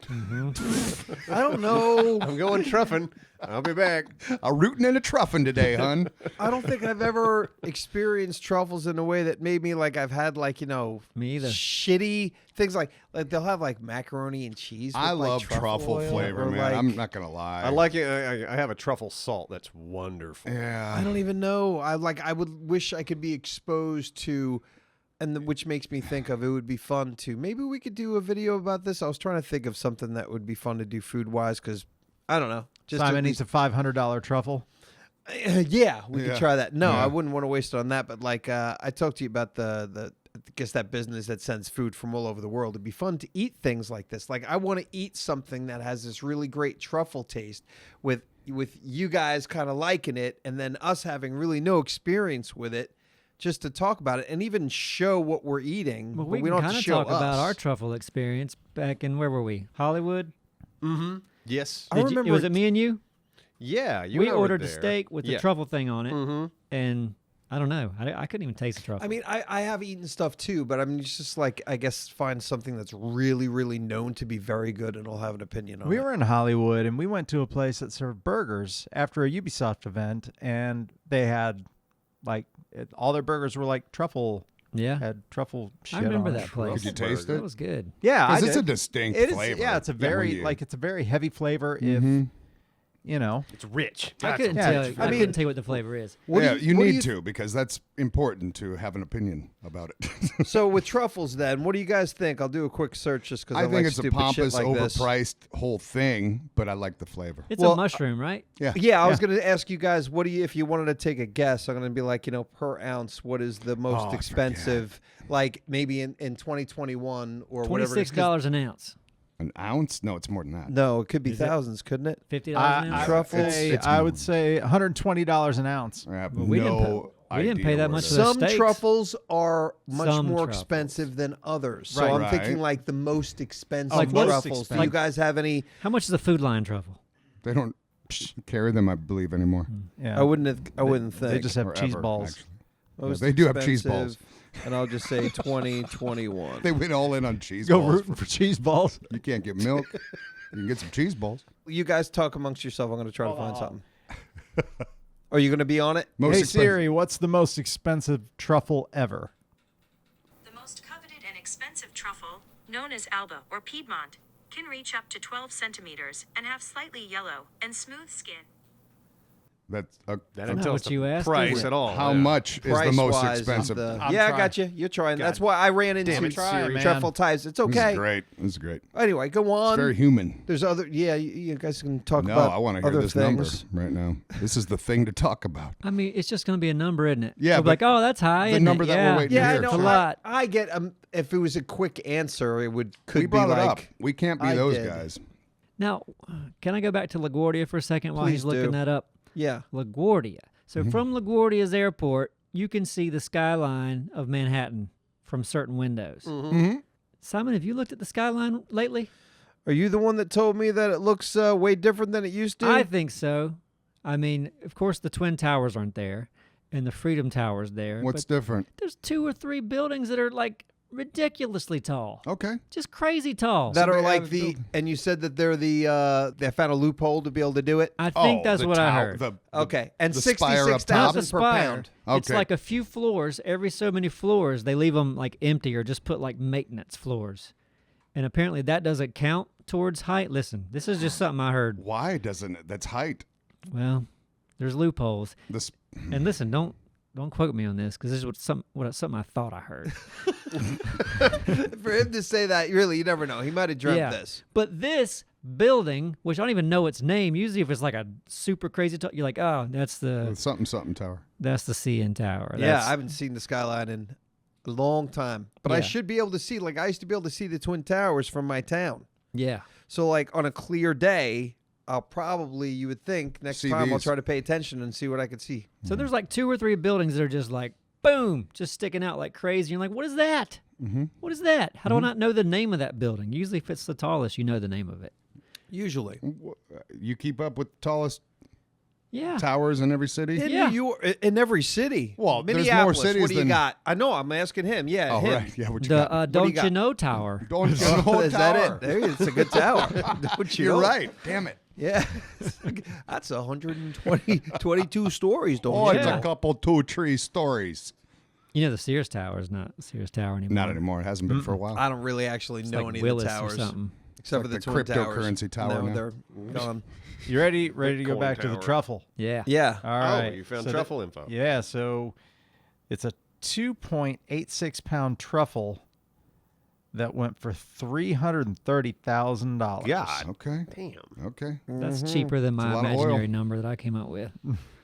I don't know. I'm going truffing. I'll be back. A rootin' and a truffin' today, hun. I don't think I've ever experienced truffles in a way that made me like I've had like, Me either. shitty things like they'll have like macaroni and cheese. With I like love truffle oil, flavor, or, man. like- I'm not gonna lie. I like it. I have a truffle salt. That's wonderful. I Yeah. don't even know. I would wish I could be exposed to, which makes me think of it would be fun to. Maybe we could do a video about this. I was trying to think of something that would be fun to do food wise because I don't know. Just Simon at needs a $500 truffle. yeah, we could Yeah. try that. No, Yeah. I wouldn't want to waste it on that. But like, I talked to you about the I guess that business that sends food from all over the world. It'd be fun to eat things like this. Like, I want to eat something that has this really great truffle taste with you guys kind of liking it, and then us having really no experience with it. just to talk about it and even show what we're eating. Well, but we we can don't have kind to of show talk about us. our truffle experience back in, where were we? Hollywood? Yes. I remember was it me and you? Yeah. You We and I were ordered the there. steak with the Yeah. truffle thing on it, and I don't know. I couldn't even taste the truffle. I mean, I have eaten stuff too, but I'm just like, I guess find something that's really, really known to be very good and I'll have an opinion on We it. were in Hollywood, and we went to a place that served burgers after a Ubisoft event, and they had all their burgers were like truffle. yeah, Had truffle shit I remember on that it. place. Could you taste That it? was good. Yeah, I Because it's a did. distinct It is. flavor. Yeah, it's a very it's a very heavy flavor. If you know, It's rich. I couldn't yeah, tell. it's- I couldn't tell you what the flavor is. Yeah, you what do need to, because that's important to have an opinion about it. So with truffles, then, what do you guys think? I'll do a quick search just because I think like it's a stupid pompous, shit like this. overpriced whole thing, but I like the flavor. It's Well, a mushroom, right? Yeah. Yeah, I was going to ask you guys, what do you, if you wanted to take a guess, I'm going to be like, per ounce, what is the most I expensive, like maybe in 2021 or whatever. it is, 'cause- $26 an ounce. An ounce? No, it's more than that. No, it could be thousands, couldn't it? $50 an ounce. Truffles? I would say $120 an ounce. I have Well, we didn't no we didn't idea pay that where much it for the is. Some steaks. truffles are much Some more truffles. expensive than others. So Right. I'm Right. thinking like the most expensive Like most truffles. Do you expensive. guys have any? How much is a Food Line truffle? They don't carry them, I believe, anymore. Yeah, I wouldn't think. They just have Or cheese ever, balls. actually. Most they do have cheese expensive, balls. And I'll just say 2021. They went all in on cheese Go balls. rooting for cheese balls. You can't get milk. You can get some cheese balls. You guys talk amongst yourself. I'm going to try to find something. Are you going to be on it? Most Hey expensive- Siri, what's the most expensive truffle ever? The most coveted and expensive truffle, known as Alba or Piedmont, can reach up to 12 centimeters and have slightly yellow and smooth skin. That's That Not didn't tell what us the you asked, price is it? at all. how yeah. much is the most Price-wise is expensive. the- I'm yeah, I trying. got you. You're trying. God. That's why I ran into Damn it, trying, Siri. man. truffle ties. It's This okay. is great. This is great. Anyway, go It's on. very human. There's other. Yeah, you guys can talk No, about I want to hear other this things. number right now. This is the thing to talk about. I mean, it's just going to be a number, isn't it? Yeah, We'll be like, but oh, that's high. the isn't number it? that we're yeah. waiting to Yeah, I hear. know. It's a I- lot. I get. If it was a quick answer, it could We be brought it like. up. We can't be I those did. guys. Now, can I go back to LaGuardia for a second while Please he's looking do. that up? Yeah. LaGuardia. So from LaGuardia's airport, you can see the skyline of Manhattan from certain windows. Mm-hmm. Simon, have you looked at the skyline lately? Are you the one that told me that it looks way different than it used to? I think so. I mean, of course, the Twin Towers aren't there, and the Freedom Tower's there. What's but different? there's 2 or 3 buildings that are like ridiculously tall, Okay. just crazy tall. that So are they like have the. build- And you said that they're the. They found a loophole to be able to do it. I think that's the what I tower- heard. the- Okay, and the spire up top? Not the 66,000 per spire. pound. It's Okay. like a few floors. Every so many floors, they leave them like empty or just put like maintenance floors. And apparently that doesn't count towards height. Listen, this is just something I heard. Why doesn't it? That's height. Well, there's loopholes. This. And listen, don't quote me on this because this is something I thought I heard. For him to say that, really, you never know. He might have dreamt this. But this building, which I don't even know its name, usually if it's like a super crazy, you're like, oh, that's the Something tower. CN Tower. Yeah, That's- I haven't seen the skyline in a long time, but I Yeah. should be able to see. Like I used to be able to see the Twin Towers from my town. yeah. So, like on a clear day, I'll probably, you would think, next See time I'll these. try to pay attention and see what I could see. So there's like 2 or 3 buildings that are just like, boom, just sticking out like crazy. You're like, what is that? Mm-hmm. What is that? How do I not know the name of that building? Usually, if it's the tallest, you know the name of it. Usually, You keep up with the tallest Yeah. towers in every city? in Yeah. New York, in every city. Well, there's more Minneapolis, cities what do you than- got? I know. I'm asking him. Yeah, Oh, him. right. Yeah, what you The got? do you Don't got? You Know Tower. Don't you Oh, know is tower? that it? There you, it's a good tower. Don't you You're know? right. Damn it. Yeah, that's 22 stories. Don't Oh, you it's know? a couple, 2, 3 stories. You know the Sears Tower is not the Sears Tower anymore. Not anymore. It hasn't been for a while. I don't really actually It's know like any Willis of the towers or something. except It's for like the the Twin Towers. cryptocurrency tower No, now. they're gone. You ready? Ready to go Bitcoin back to the tower. truffle? Yeah. Yeah. All right. Oh, you found So truffle info. Yeah, so it's a 2.86 pound truffle that went for $330,000. God. Okay. Damn. Okay. That's cheaper than It's a my lot of oil. imaginary number that I came up with.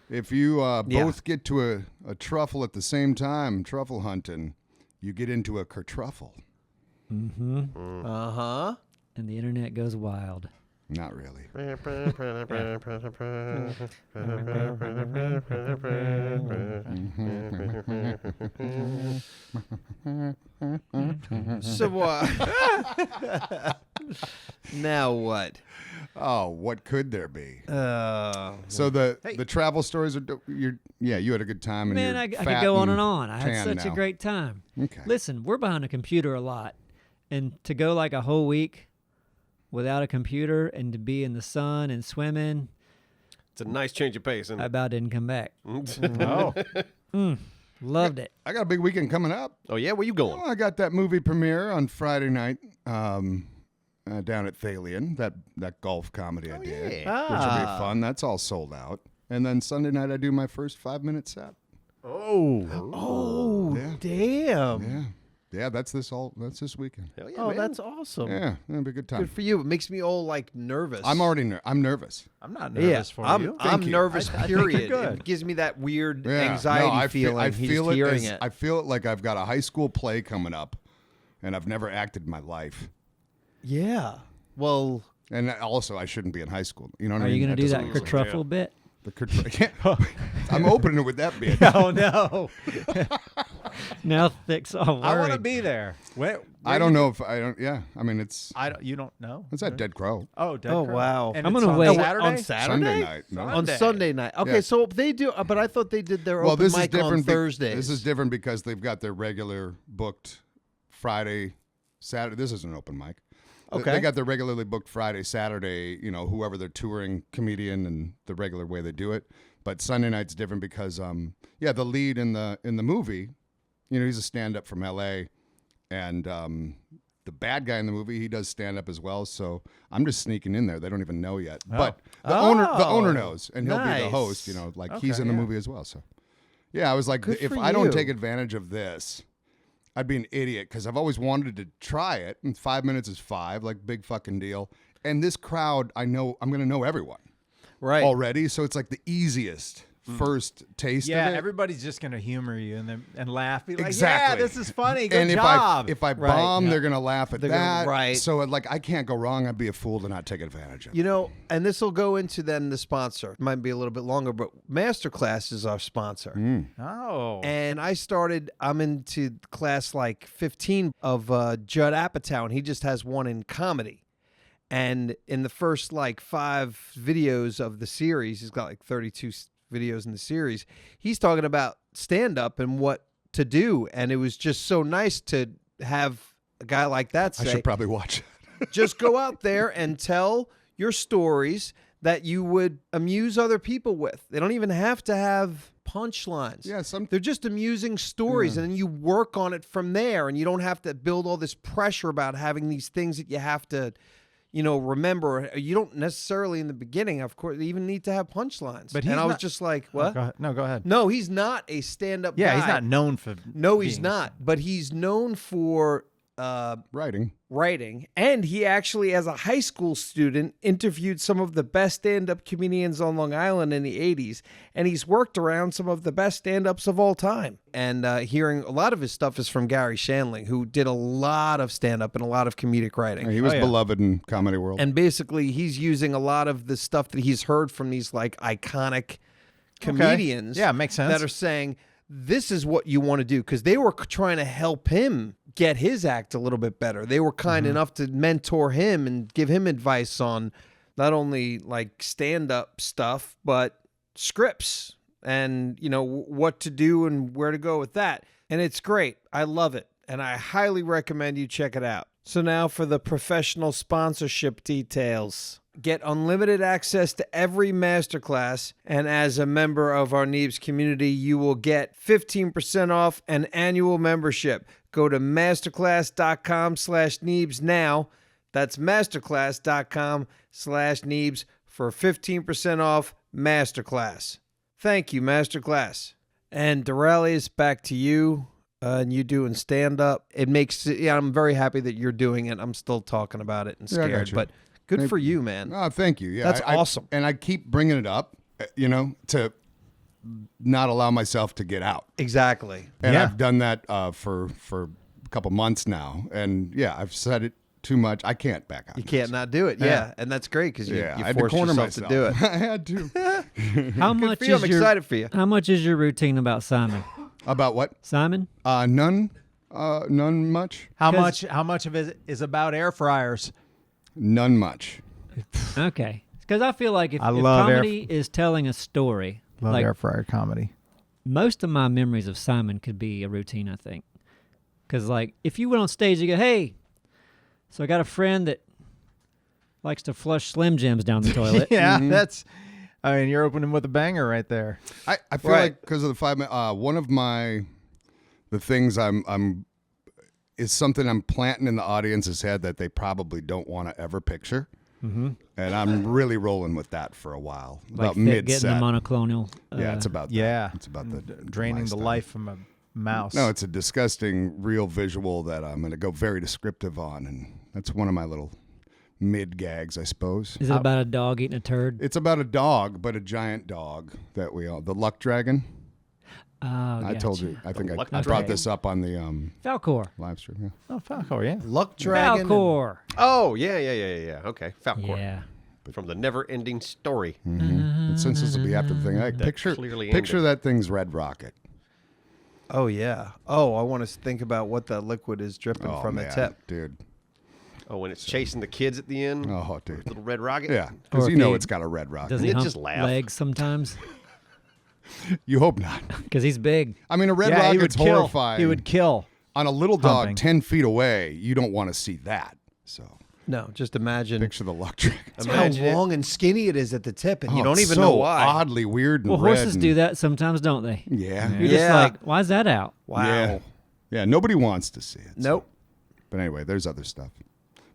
If you Yeah. both get to a truffle at the same time, truffle hunting, you get into a kertruffle. Mm-hmm. Uh huh. And the internet goes wild. Not really. So now what? Oh, what could there be? Uh, So the travel stories are you had a good time and Man, you're I could fat go on and and on. I had tan such a now. great time. Okay. Listen, we're behind a computer a lot. And to go like a whole week without a computer and to be in the sun and swimming, It's a nice change of pace. I And about didn't come back. Oh, Loved it. I got a big weekend coming up. oh yeah, where you going? Oh, I got that movie premiere on Friday night down at Thalian, that golf comedy I did, which will be fun. That's all sold out. And then Sunday night I do my first 5-minute set. oh, Yeah. damn. Yeah, that's this weekend. Hell yeah, Oh, man. that's awesome. Yeah, it'll be a good time. Good for you. It makes me all like nervous. I'm nervous. I'm not Yeah, nervous for I'm, you. I'm you. nervous. I think you're Period. good. It gives me that weird Yeah. anxiety No, I feeling. I just feel it. hearing as- it. I feel it like I've got a high school play coming up, and I've never acted in my life. Yeah. Well, And also, I shouldn't be in high school. You know what I Are mean? you going to do that doesn't- kertruffle bit? I'm opening it with that bit. Oh no! Now Thick's all worried. I want to be there. Where I don't know if I don't. Yeah, I mean it's You don't know? it's that Dead Crow Oh, Dead Oh, Crow. wow. And I'm it's gonna on wait. Saturday? on Saturday? Sunday night. No. on Sunday. Sunday night. Okay, Yeah. so they do, but I thought they did their Well, open this is mic on different. Thursdays. This is different because they've got their regular booked Friday, Saturday. This is an open mic. Okay. They got their regularly booked Friday, Saturday. You know, whoever their touring comedian and the regular way they do it. But Sunday night's different because, the lead in the movie, you know, he's a stand-up from L.A. and the bad guy in the movie, he does stand-up as well. So I'm just sneaking in there. They don't even know yet, but the owner knows, and he'll be the Nice. host. You know, like he's Okay, in the yeah. movie as well. So yeah, I was like, Good if for I don't you. take advantage of this, I'd be an idiot because I've always wanted to try it. And 5 minutes is 5, like big fucking deal. And this crowd, I know I'm going to know everyone right. already, so it's like the easiest first taste Yeah, of it. everybody's just gonna humor you and laugh. Be like, Exactly. yeah, this is funny. Good and job. if I bomb, they're gonna laugh at They're gonna- that. right. So like I can't go wrong. I'd be a fool to not take advantage of it. You know, and this will go into then the sponsor. It might be a little bit longer, but Masterclass is our sponsor. Oh, And I'm into class like 15 of Judd Apatow, and he just has one in comedy. And in the first like 5 videos of the series, he's got like 32 videos in the series. He's talking about stand-up and what to do. And it was just so nice to have a guy like that I say, should probably watch it. just go out there and tell your stories that you would amuse other people with. They don't even have to have punchlines. Yeah, They're just amusing stories, and then you work on it from there, and you don't have to build all this pressure about having these things that you have to, you know, remember. You don't necessarily in the beginning, of course, even need to have punchlines. But and he's I was not- just like, Oh, what? go ahead. No, go ahead. No, he's not a stand-up Yeah, guy. he's not known for. No, he's being- not. But he's known for writing, and he actually, as a high school student, interviewed some of the best stand-up comedians on Long Island in the 80s, and he's worked around some of the best stand-ups of all time. And hearing a lot of his stuff is from Gary Shandling, who did a lot of stand-up and a lot of comedic writing. He was beloved in comedy world. And basically, he's using a lot of the stuff that he's heard from these like iconic comedians. Yeah, makes sense. That are saying, this is what you want to do, because they were trying to help him get his act a little bit better. They were kind enough to mentor him and give him advice on not only like stand-up stuff, but scripts and, you know, what to do and where to go with that. And it's great. I love it. And I highly recommend you check it out. So now for the professional sponsorship details. Get unlimited access to every masterclass, and as a member of our Neebs community, you will get 15% off an annual membership. Go to masterclass.com/Neebs now. That's masterclass.com/Neebs for 15% off Masterclass. Thank you, Masterclass. And Doraleous, back to you. And you doing stand-up. It makes, I'm very happy that you're doing it. I'm still talking about it and Yeah, I got scared, you. but good for you, man. Oh, thank you. Yeah, That's I- awesome. And I keep bringing it up, you know, to not allow myself to get out. Exactly. And Yeah. I've done that for a couple months now. And yeah, I've said it too much. I can't back out. You can't not do it. Yeah, and that's great because you I had to forced corner yourself myself. to do it. I had to. How much for you. is I'm your excited for you. How much is your routine about Simon? About what? Simon? None. None much. How much of it is about air fryers? None much. Okay. Because I feel like if love comedy is telling a story, Love like air fryer comedy. most of my memories of Simon could be a routine, I think. Because, like, if you went on stage, you go, hey, so I got a friend that likes to flush Slim Jims down the toilet. Yeah, I mean, you're opening with a banger right there. I feel like because of the 5 minutes, one of the things I'm is something I'm planting in the audience's head that they probably don't want to ever picture. Mm-hmm. And I'm really rolling with that for a while. Like About mid getting set. the monoclonal. Yeah, it's about that. Yeah. It's about the draining the lifestyle. life from a mouse. No, it's a disgusting real visual that I'm going to go very descriptive on, and that's one of my little mid gags, I suppose. Is it about a dog eating a turd? It's about a dog, but a giant dog that the luck dragon. Oh, I told you. I think I luck brought dragon. this up on the Falcor. live stream. Yeah. Oh, Falcor, yeah. Luck Dragon. Falcor. Oh, yeah. Okay, Falcor. Yeah. From the never-ending story. But since this will be after the thing, I picture clearly picture ended. that thing's Red Rocket. Oh yeah. Oh, I want to think about what that liquid is dripping Oh from man, the tip. dude. Oh, when it's chasing the kids at the end. Oh, dude. Little red rocket. Yeah, Or because if you know he- it's got a red rocket. Does he It hump just laugh. legs sometimes? You hope not. Because he's big. I mean, a red Yeah, he would rocket's kill. horrifying. He would kill. On a little dog Humping. 10 feet away, you don't want to see that. So No, just imagine picture the luck dragon. how Imagine it. long and skinny it is at the tip, and you Oh, don't it's even so know why. Oddly weird and Well, red horses and- do that sometimes, don't they? Yeah. You're just like, why is that out? Wow. Yeah. Yeah, nobody wants to see it. so- Nope. But anyway, there's other stuff.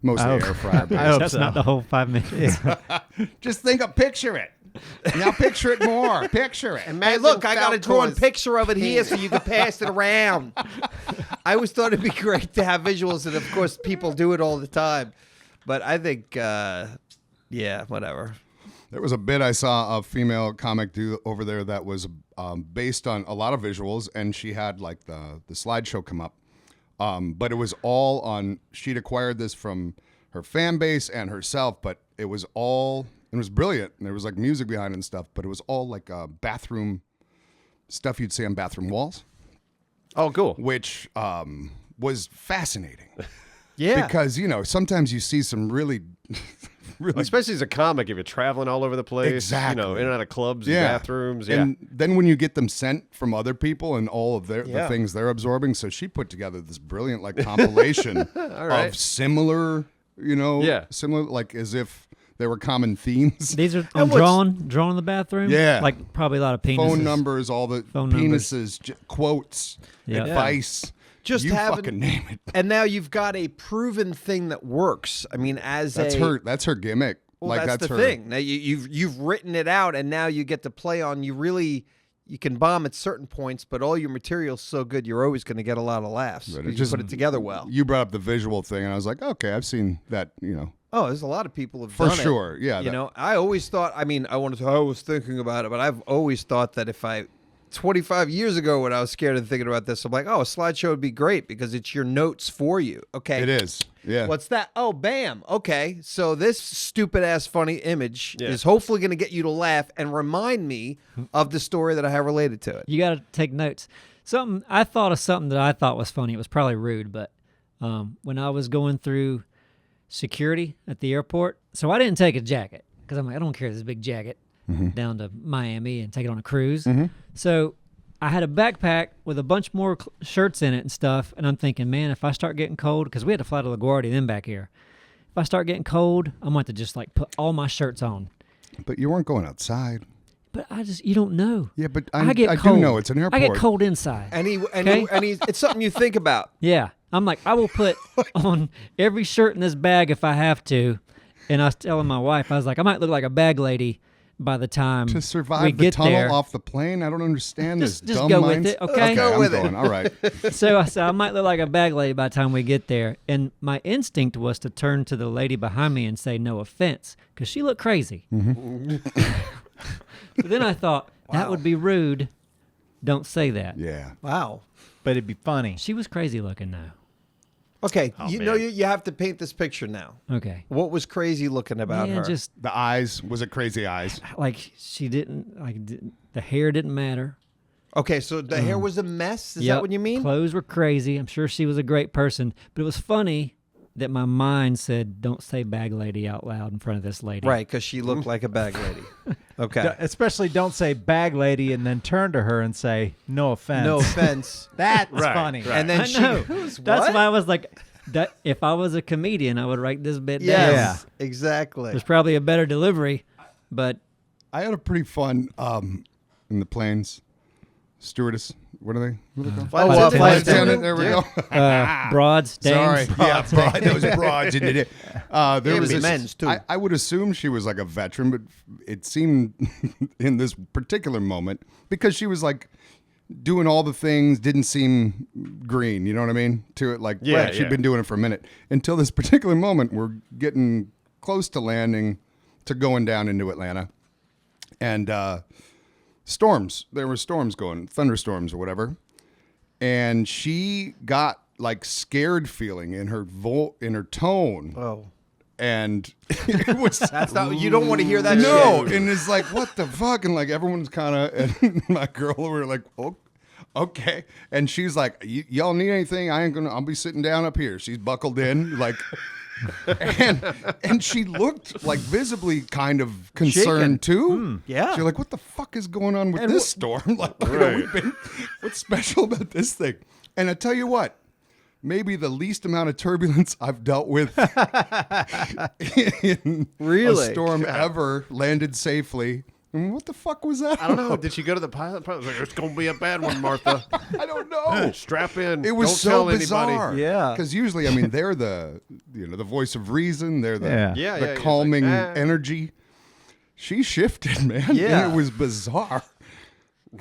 Mostly I hope- air fryer. I based. hope That's so. not the whole 5 minutes. Just picture it. Now picture it more. Picture it. Hey, look, I got a drawn picture of it here so you can pass it around. I always thought it'd be great to have visuals, and of course, people do it all the time. But I think, yeah, whatever. There was a bit I saw a female comic do over there that was based on a lot of visuals, and she had like the slideshow come up. But it was all on, she'd acquired this from her fan base and herself, but it was brilliant. And there was like music behind it and stuff, but it was all like bathroom stuff you'd see on bathroom walls, Oh, cool. which was fascinating. Yeah. Because, sometimes you see some really, really Especially as a comic, if you're traveling all over the place, Exactly. in and out of clubs and bathrooms. Yeah. And then when you get them sent from other people and all of the Yeah. things they're absorbing, so she put together this brilliant like compilation right. of similar, Yeah. similar like as if there were common themes. These are And drawn in the bathroom? Yeah. Like probably a lot of penises. Phone numbers, all the Phone numbers. penises, quotes, Yeah. advice. Just you having- fucking name it. And now you've got a proven thing that works. I mean, That's her gimmick. Well, like that's the her thing. Now you've written it out, and now you get to play on. You can bomb at certain points, but all your material's so good, you're always going to get a lot of laughs. But 'cause it you just- put it together well. You brought up the visual thing, and I was like, okay, I've seen that. Oh, there's a lot of people have For done it. sure, yeah, You that- know, I always thought. I mean, I was thinking about it, but I've always thought that if 25 years ago when I was scared of thinking about this, I'm like, oh, a slideshow would be great because it's your notes for you. Okay. It is. Yeah. What's that? Oh, bam. Okay. So this stupid ass funny image Yeah. is hopefully going to get you to laugh and remind me of the story that I have related to it. You got to take notes. I thought of something that I thought was funny. It was probably rude, but when I was going through security at the airport, so I didn't take a jacket because I'm like, I don't carry this big jacket down to Miami and take it on a cruise. So I had a backpack with a bunch more shirts in it and stuff, and I'm thinking, man, if I start getting cold, because we had to fly to LaGuardia then back here. If I start getting cold, I'm going to just like put all my shirts on. But you weren't going outside. But you don't know. Yeah, but I get I cold. do know it's an airport. I get cold inside. And Okay. it's something you think about. Yeah. I'm like, I will put on every shirt in this bag if I have to. And I was telling my wife, I was like, I might look like a bag lady by the time To we survive the get tunnel there. off the plane? I don't understand Just this. Dumb go with minds. it, okay? Go I'm with it. going. All right. So I said, I might look like a bag lady by the time we get there. And my instinct was to turn to the lady behind me and say, no offense, because she looked crazy. But then I thought, that would be rude. Don't say that. Yeah. Wow. But it'd be funny. She was crazy looking, though. Okay, Oh, you man. know you have to paint this picture now. Okay. What was crazy looking about Man, her? just The eyes, was it crazy eyes? like she didn't the hair didn't matter. Okay, so the hair was a mess? Is Yep, that what you mean? Clothes were crazy. I'm sure she was a great person, but it was funny that my mind said, "Don't say bag lady out loud in front of this lady." Right, because she looked like a bag lady. Okay. Especially don't say bag lady and then turn to her and say no offense. No offense. That's Right, funny. right. And then I she know. goes, That's "What?" why I was like, that. If I was a comedian, I would write this bit down. Yes, exactly. There's probably a better delivery, but I had a pretty fun in the planes. Stewardess. What are they? What are they called? Flight flight attendant. There we go. broads, Sorry. dames. Yeah, broad. Those broads. You did it. There Yeah, was but this, men's, too. I would assume she was like a veteran, but it seemed in this particular moment because she was like doing all the things, didn't seem green. You know what I mean? To it, like Yeah, she'd yeah. been doing it for a minute until this particular moment. We're getting close to landing, to going down into Atlanta, and storms. There were storms going, thunderstorms or whatever. And she got like scared feeling in her in her tone. Oh. And it was That's not, you don't want to hear that no, shit. and it's like, what the fuck? And like everyone's kind of, and my girl were like, oh, okay. And she's like, y'all need anything? I'll be sitting down up here. She's buckled in, like, and she looked like visibly kind of concerned too. Yeah. She's like, what the fuck is going on with this storm? Like, what's special about this thing? And I tell you what, maybe the least amount of turbulence I've dealt with in Really? a storm ever landed safely. And what the fuck was that? I don't know. Did she go to the pilot? Probably like, it's going to be a bad one, Martha. I don't know. Strap in. It was Don't so tell bizarre. anybody. Yeah. Because usually, I mean, they're the the voice of reason. They're the Yeah. Yeah, the yeah, it's calming like, energy. She shifted, man. Yeah. And it was bizarre.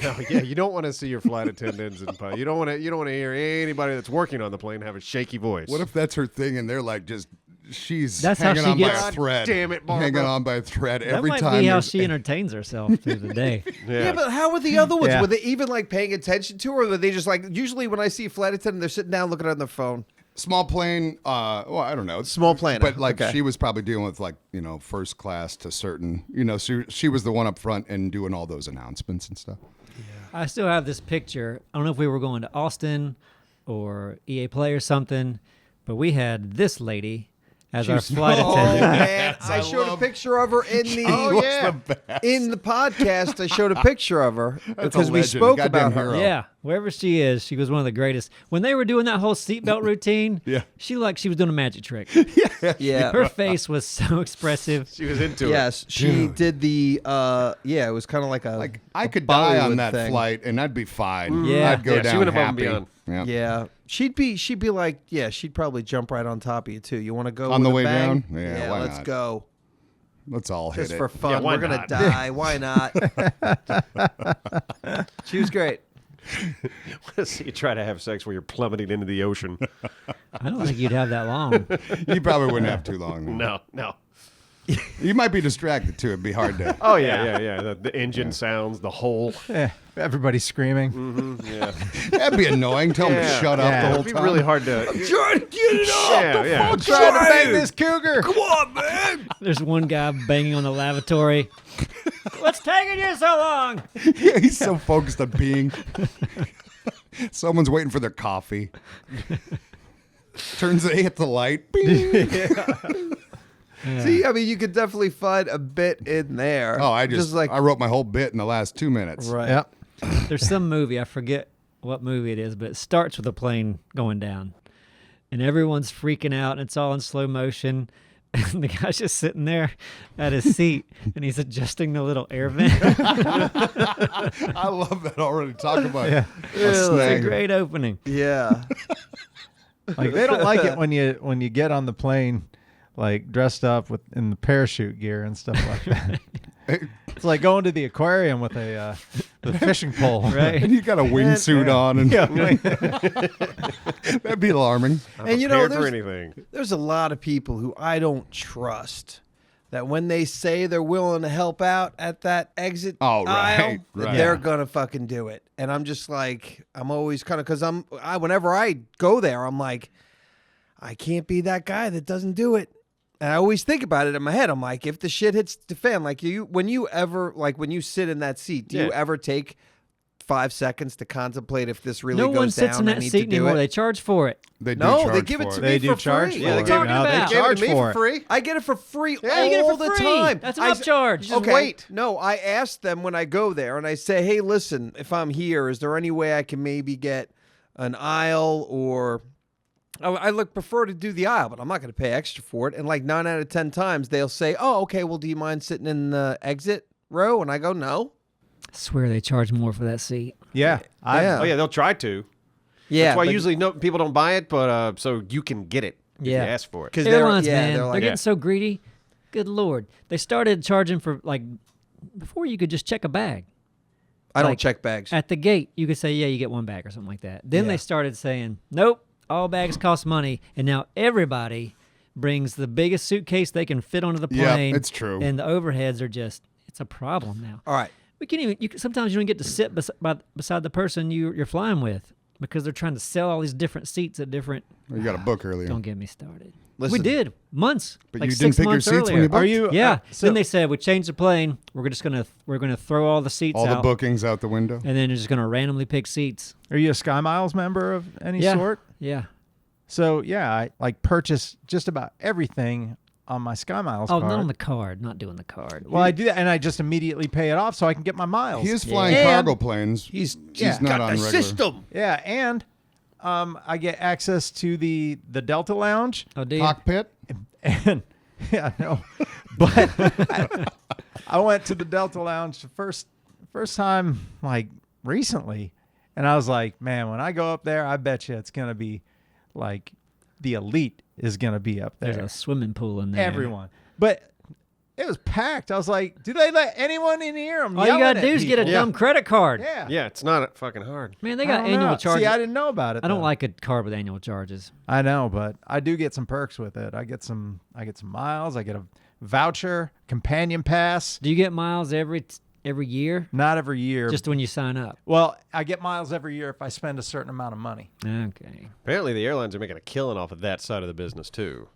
No, yeah, you don't want to see your flight attendants and pilot. You don't want to hear anybody that's working on the plane have a shaky voice. What if that's her thing and they're like just she's That's how hanging she on gets- by a thread. God damn it, Barbara. Hanging on by a thread that every might time. be how there's- she entertains herself through the day. Yeah, but how were the other ones? Yeah. Were they even like paying attention to her? Or were they just like, usually when I see a flight attendant, they're sitting down looking on their phone. Small plane, well, I don't know. Small plane, But like okay. she was probably dealing with like, first class to certain, she was the one up front and doing all those announcements and stuff. I still have this picture. I don't know if we were going to Austin or EA Play or something, but we had this lady as our flight Oh attendant. man, I showed a picture of her in the yeah. in the podcast. I showed a picture of her That's because a we legend, spoke goddamn about her. hero. Yeah, wherever she is, she was one of the greatest. When they were doing that whole seatbelt routine, Yeah. she looked like she was doing a magic trick. Yeah. Her face was so expressive. She was into Yes, she did the. It was kind of like a Like I a could die on Bollywood that thing. flight and I'd be fine. Yeah. I'd go Yeah, she down went above and happy. beyond. Yeah. Yeah, she'd be like, she'd probably jump right on top of you too. You want to go On the with a way bang? down? Yeah, why let's not? go. Let's all hit Just it. for fun. Yeah, why We're gonna not? die. Why not? She was great. it. See you try to have sex where you're plummeting into the ocean. I don't think you'd have that long. You probably wouldn't have too long. No. You might be distracted too. It'd be hard to. Oh, yeah. The engine sounds, the whole. Yeah, everybody's screaming. Yeah. That'd be annoying. Tell them to Yeah. shut up Yeah. the whole It'd be time. really hard to. Trying to get it up. Yeah. I'm trying to bang this cougar. Come on, man. There's one guy banging on the lavatory. What's taking you so long? He's so focused on peeing. Someone's waiting for their coffee. They hit the light. Bing. See, I mean, you could definitely find a bit in there. Oh, I wrote my whole bit in the last 2 minutes. right. Yep. There's some movie, I forget what movie it is, but it starts with a plane going down. And everyone's freaking out, and it's all in slow motion. And the guy's just sitting there at his seat, and he's adjusting the little air vent. I love that already. Talk about Yeah. It's a snag. great opening. Yeah. Like they don't like it when you get on the plane, like dressed up in the parachute gear and stuff like that. It's like going to the aquarium with a the fishing pole, Right. And you got a wingsuit on, and that'd be alarming. And you know, Prepared for there's, anything. there's a lot of people who I don't trust that when they say they're willing to help out at that exit Oh, right, aisle, that right. they're gonna fucking do it. And I'm just like, I'm always kind of, because whenever I go there, I'm like, I can't be that guy that doesn't do it. And I always think about it in my head. I'm like, if the shit hits the fan, like when you sit in that seat, do you ever take 5 seconds to contemplate if this really No goes one sits down? in that seat anymore. They charge for it. They do No, charge they give it for to They me do for charge free. for Yeah, it. they give it Now about? they Gave it charge to me for for it. free. I get it for free Yeah, you get it all for the free. time. That's an I upcharge. Just Okay. wait. No, I ask them when I go there, and I say, hey, listen, if I'm here, is there any way I can maybe get an aisle or... I prefer to do the aisle, but I'm not going to pay extra for it. And like 9 out of 10 times, they'll say, oh, okay, well, do you mind sitting in the exit row? And I go, no. I swear they charge more for that seat. Yeah. Yeah. Oh yeah, they'll try to. Yeah. That's why but- usually people don't buy it, but so you can get it if you Yeah. ask for it. 'cause Airlines, they're, yeah, man, they're they're like, getting so greedy. Good Lord. They started charging for, like, before you could just check a bag. I don't like, check bags. At the gate, you could say, yeah, you get one bag or something like that. Then they started saying, nope, all bags cost money. And now everybody brings the biggest suitcase they can fit onto the Yep, plane. it's true. And the overheads are just, it's a problem now. All right. We can't even, sometimes you don't get to sit beside the person you're flying with because they're trying to sell all these different seats at different. You got to book earlier. Don't get me started. Listen. We did months, But like you 6 didn't pick your months seats earlier. when you booked? Are you? Yeah. So Then they said we changed the plane. We're gonna throw all the seats All the out, bookings out the window. and then they're just gonna randomly pick seats. Are you a Sky Miles member of any Yeah. sort? Yeah. So yeah, I like purchase just about everything on my Sky Miles Oh, card. not on the card. Not doing the card. Well, I do that, and I just immediately pay it off so I can get my miles. He is flying And- cargo planes. He's not got on the regular. system. Yeah, and I get access to the Delta Lounge, Oh, do you? Cockpit. and yeah, no, but I went to the Delta Lounge the first time like recently, and I was like, man, when I go up there, I bet you it's gonna be like the elite is gonna be up there. There's a swimming pool in there. Everyone, but it was packed. I was like, do they let anyone in here? I'm All you yelling gotta at do is get a people. dumb credit card. Yeah. Yeah, it's not fucking hard. Man, they I got don't annual know. charges. See, I didn't know about it. I don't though. like a card with annual charges. I know, but I do get some perks with it. I get some miles. I get a voucher, companion pass. Do you get miles every year? Not every year. Just when you sign up. well, I get miles every year if I spend a certain amount of money. Okay. Apparently, the airlines are making a killing off of that side of the business too.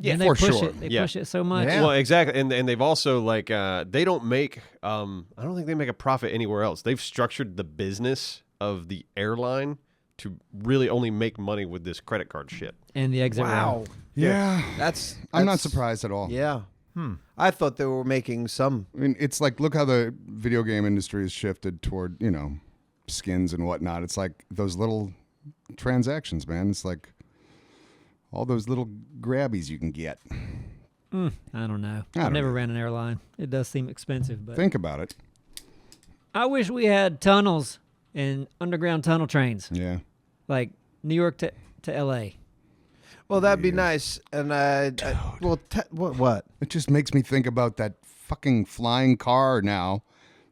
Yeah, And they for push sure. It. They Yeah. push it so much. Yeah. Well, exactly, and they've also like they don't make I don't think they make a profit anywhere else. They've structured the business of the airline to really only make money with this credit card shit. And the exit row. Yeah. that's I'm not surprised at all. Yeah. I thought they were making some. I mean, it's like, look how the video game industry has shifted toward, skins and whatnot. It's like those little transactions, man. It's like all those little grabbies you can get. I don't know. I I've don't never know. ran an airline. It does seem expensive, but Think about it. I wish we had tunnels and underground tunnel trains, Yeah. like New York to L.A. Well, that'd be nice. And what? It just makes me think about that fucking flying car now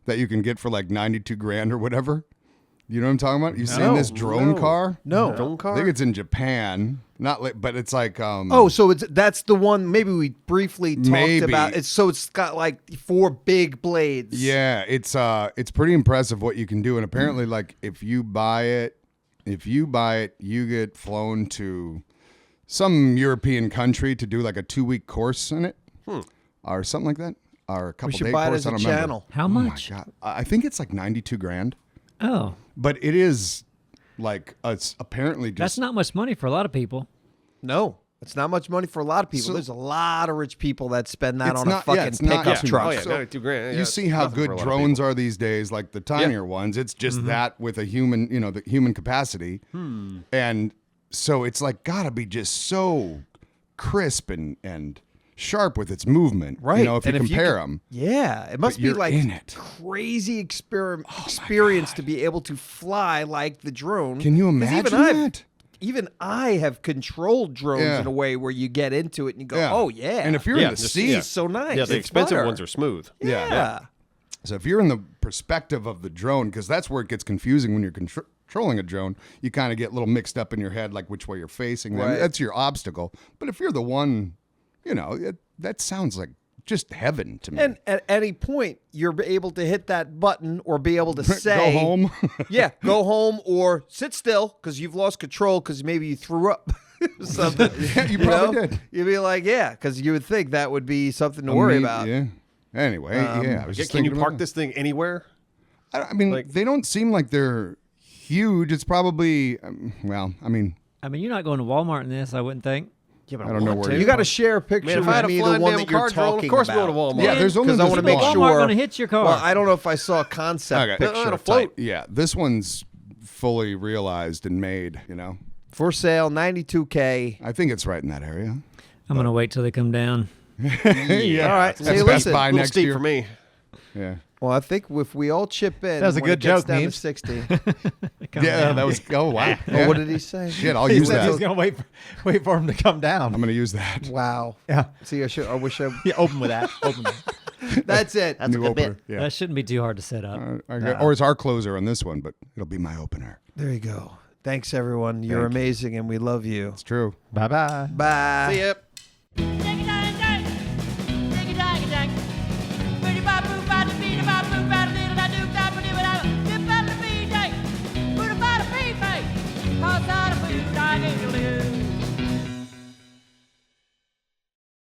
that you can get for like 92 grand or whatever. You know what I'm talking about? You seen this drone car? No. Drone car? I think it's in Japan. But it's like Oh, so that's the one. Maybe we briefly talked Maybe. about it. So it's got like 4 big blades. yeah, it's pretty impressive what you can do. And apparently, like if you buy it, you get flown to some European country to do like a 2-week course in it, or something like that, or a couple We should day buy it course. as I a don't remember. channel. How Oh much? my god, I think it's like 92 grand, Oh, but it is like it's apparently just that's not much money for a lot of people. No, it's not much money for a lot of people. So- There's a lot of rich people that spend that It's on not- a yeah, fucking it's not pickup too truck. Oh yeah, So 92 grand. you see how good drones are these days, like the tinier ones. It's just that with a human, the human capacity. And so it's like gotta be just so crisp and sharp with its movement. Right. If you And compare them. Yeah, it must But be you're like in it. crazy experience to be able to fly like the drone. Can you 'Cause imagine that? Even I have controlled drones Yeah. in a way where you get into it and you go, Yeah. oh yeah. And if you're Yeah, in the just- sea, yeah. it's so nice. Yeah, the It's expensive butter. ones are smooth. Yeah. So if you're in the perspective of the drone, because that's where it gets confusing when you're controlling a drone, you kind of get a little mixed up in your head, like which way you're facing them. Right. That's your obstacle. But if you're the one, that sounds like just heaven to me. And at any point, you're able to hit that button or be able to say, go home. yeah, go home or sit still because you've lost control because maybe you threw up. something. Yeah, you probably did. You'd be like, yeah, because you would think that would be something to I worry mean, about. Yeah. Anyway, yeah. I was just Can you thinking park about this thing anywhere? I mean, like- they don't seem like they're huge. It's probably, well, I mean, I mean, you're not going to Walmart in this, I wouldn't think. Yeah, but I don't know where You got to share a picture Man, if with I had a me, the flying one damn that you're card drone, talking of course about. we go to Walmart. Yeah, there's only because I this want to make one. sure. Walmart going to hit your car. Well, I don't know if I saw a concept Okay. picture It'll float. type. Yeah, this one's fully realized and made, you know. For sale, $92K. I think it's right in that area. I'm going to wait till they come down. Yeah. All right. That's Say, Best listen. Buy Little next steep year. for me. Yeah. Well, I think if we all chip in, That was a when good it gets joke, down to Neebs. 60. Come Yeah, down. that was, oh, wow. Oh, Yeah. what did he say? Shit, I'll He use said that. he's gonna wait for him to come down. I'm going to use that. Wow. Yeah. See, I wish I. Yeah, open with that. Open with that. That's it. That's New a good opener. bit. Yeah. That shouldn't be too hard to set up. Or it's our closer on this one, but it'll be my opener. There you go. Thanks, everyone. You're Thank you. amazing, and we love you. It's true. Bye bye. Bye. See ya.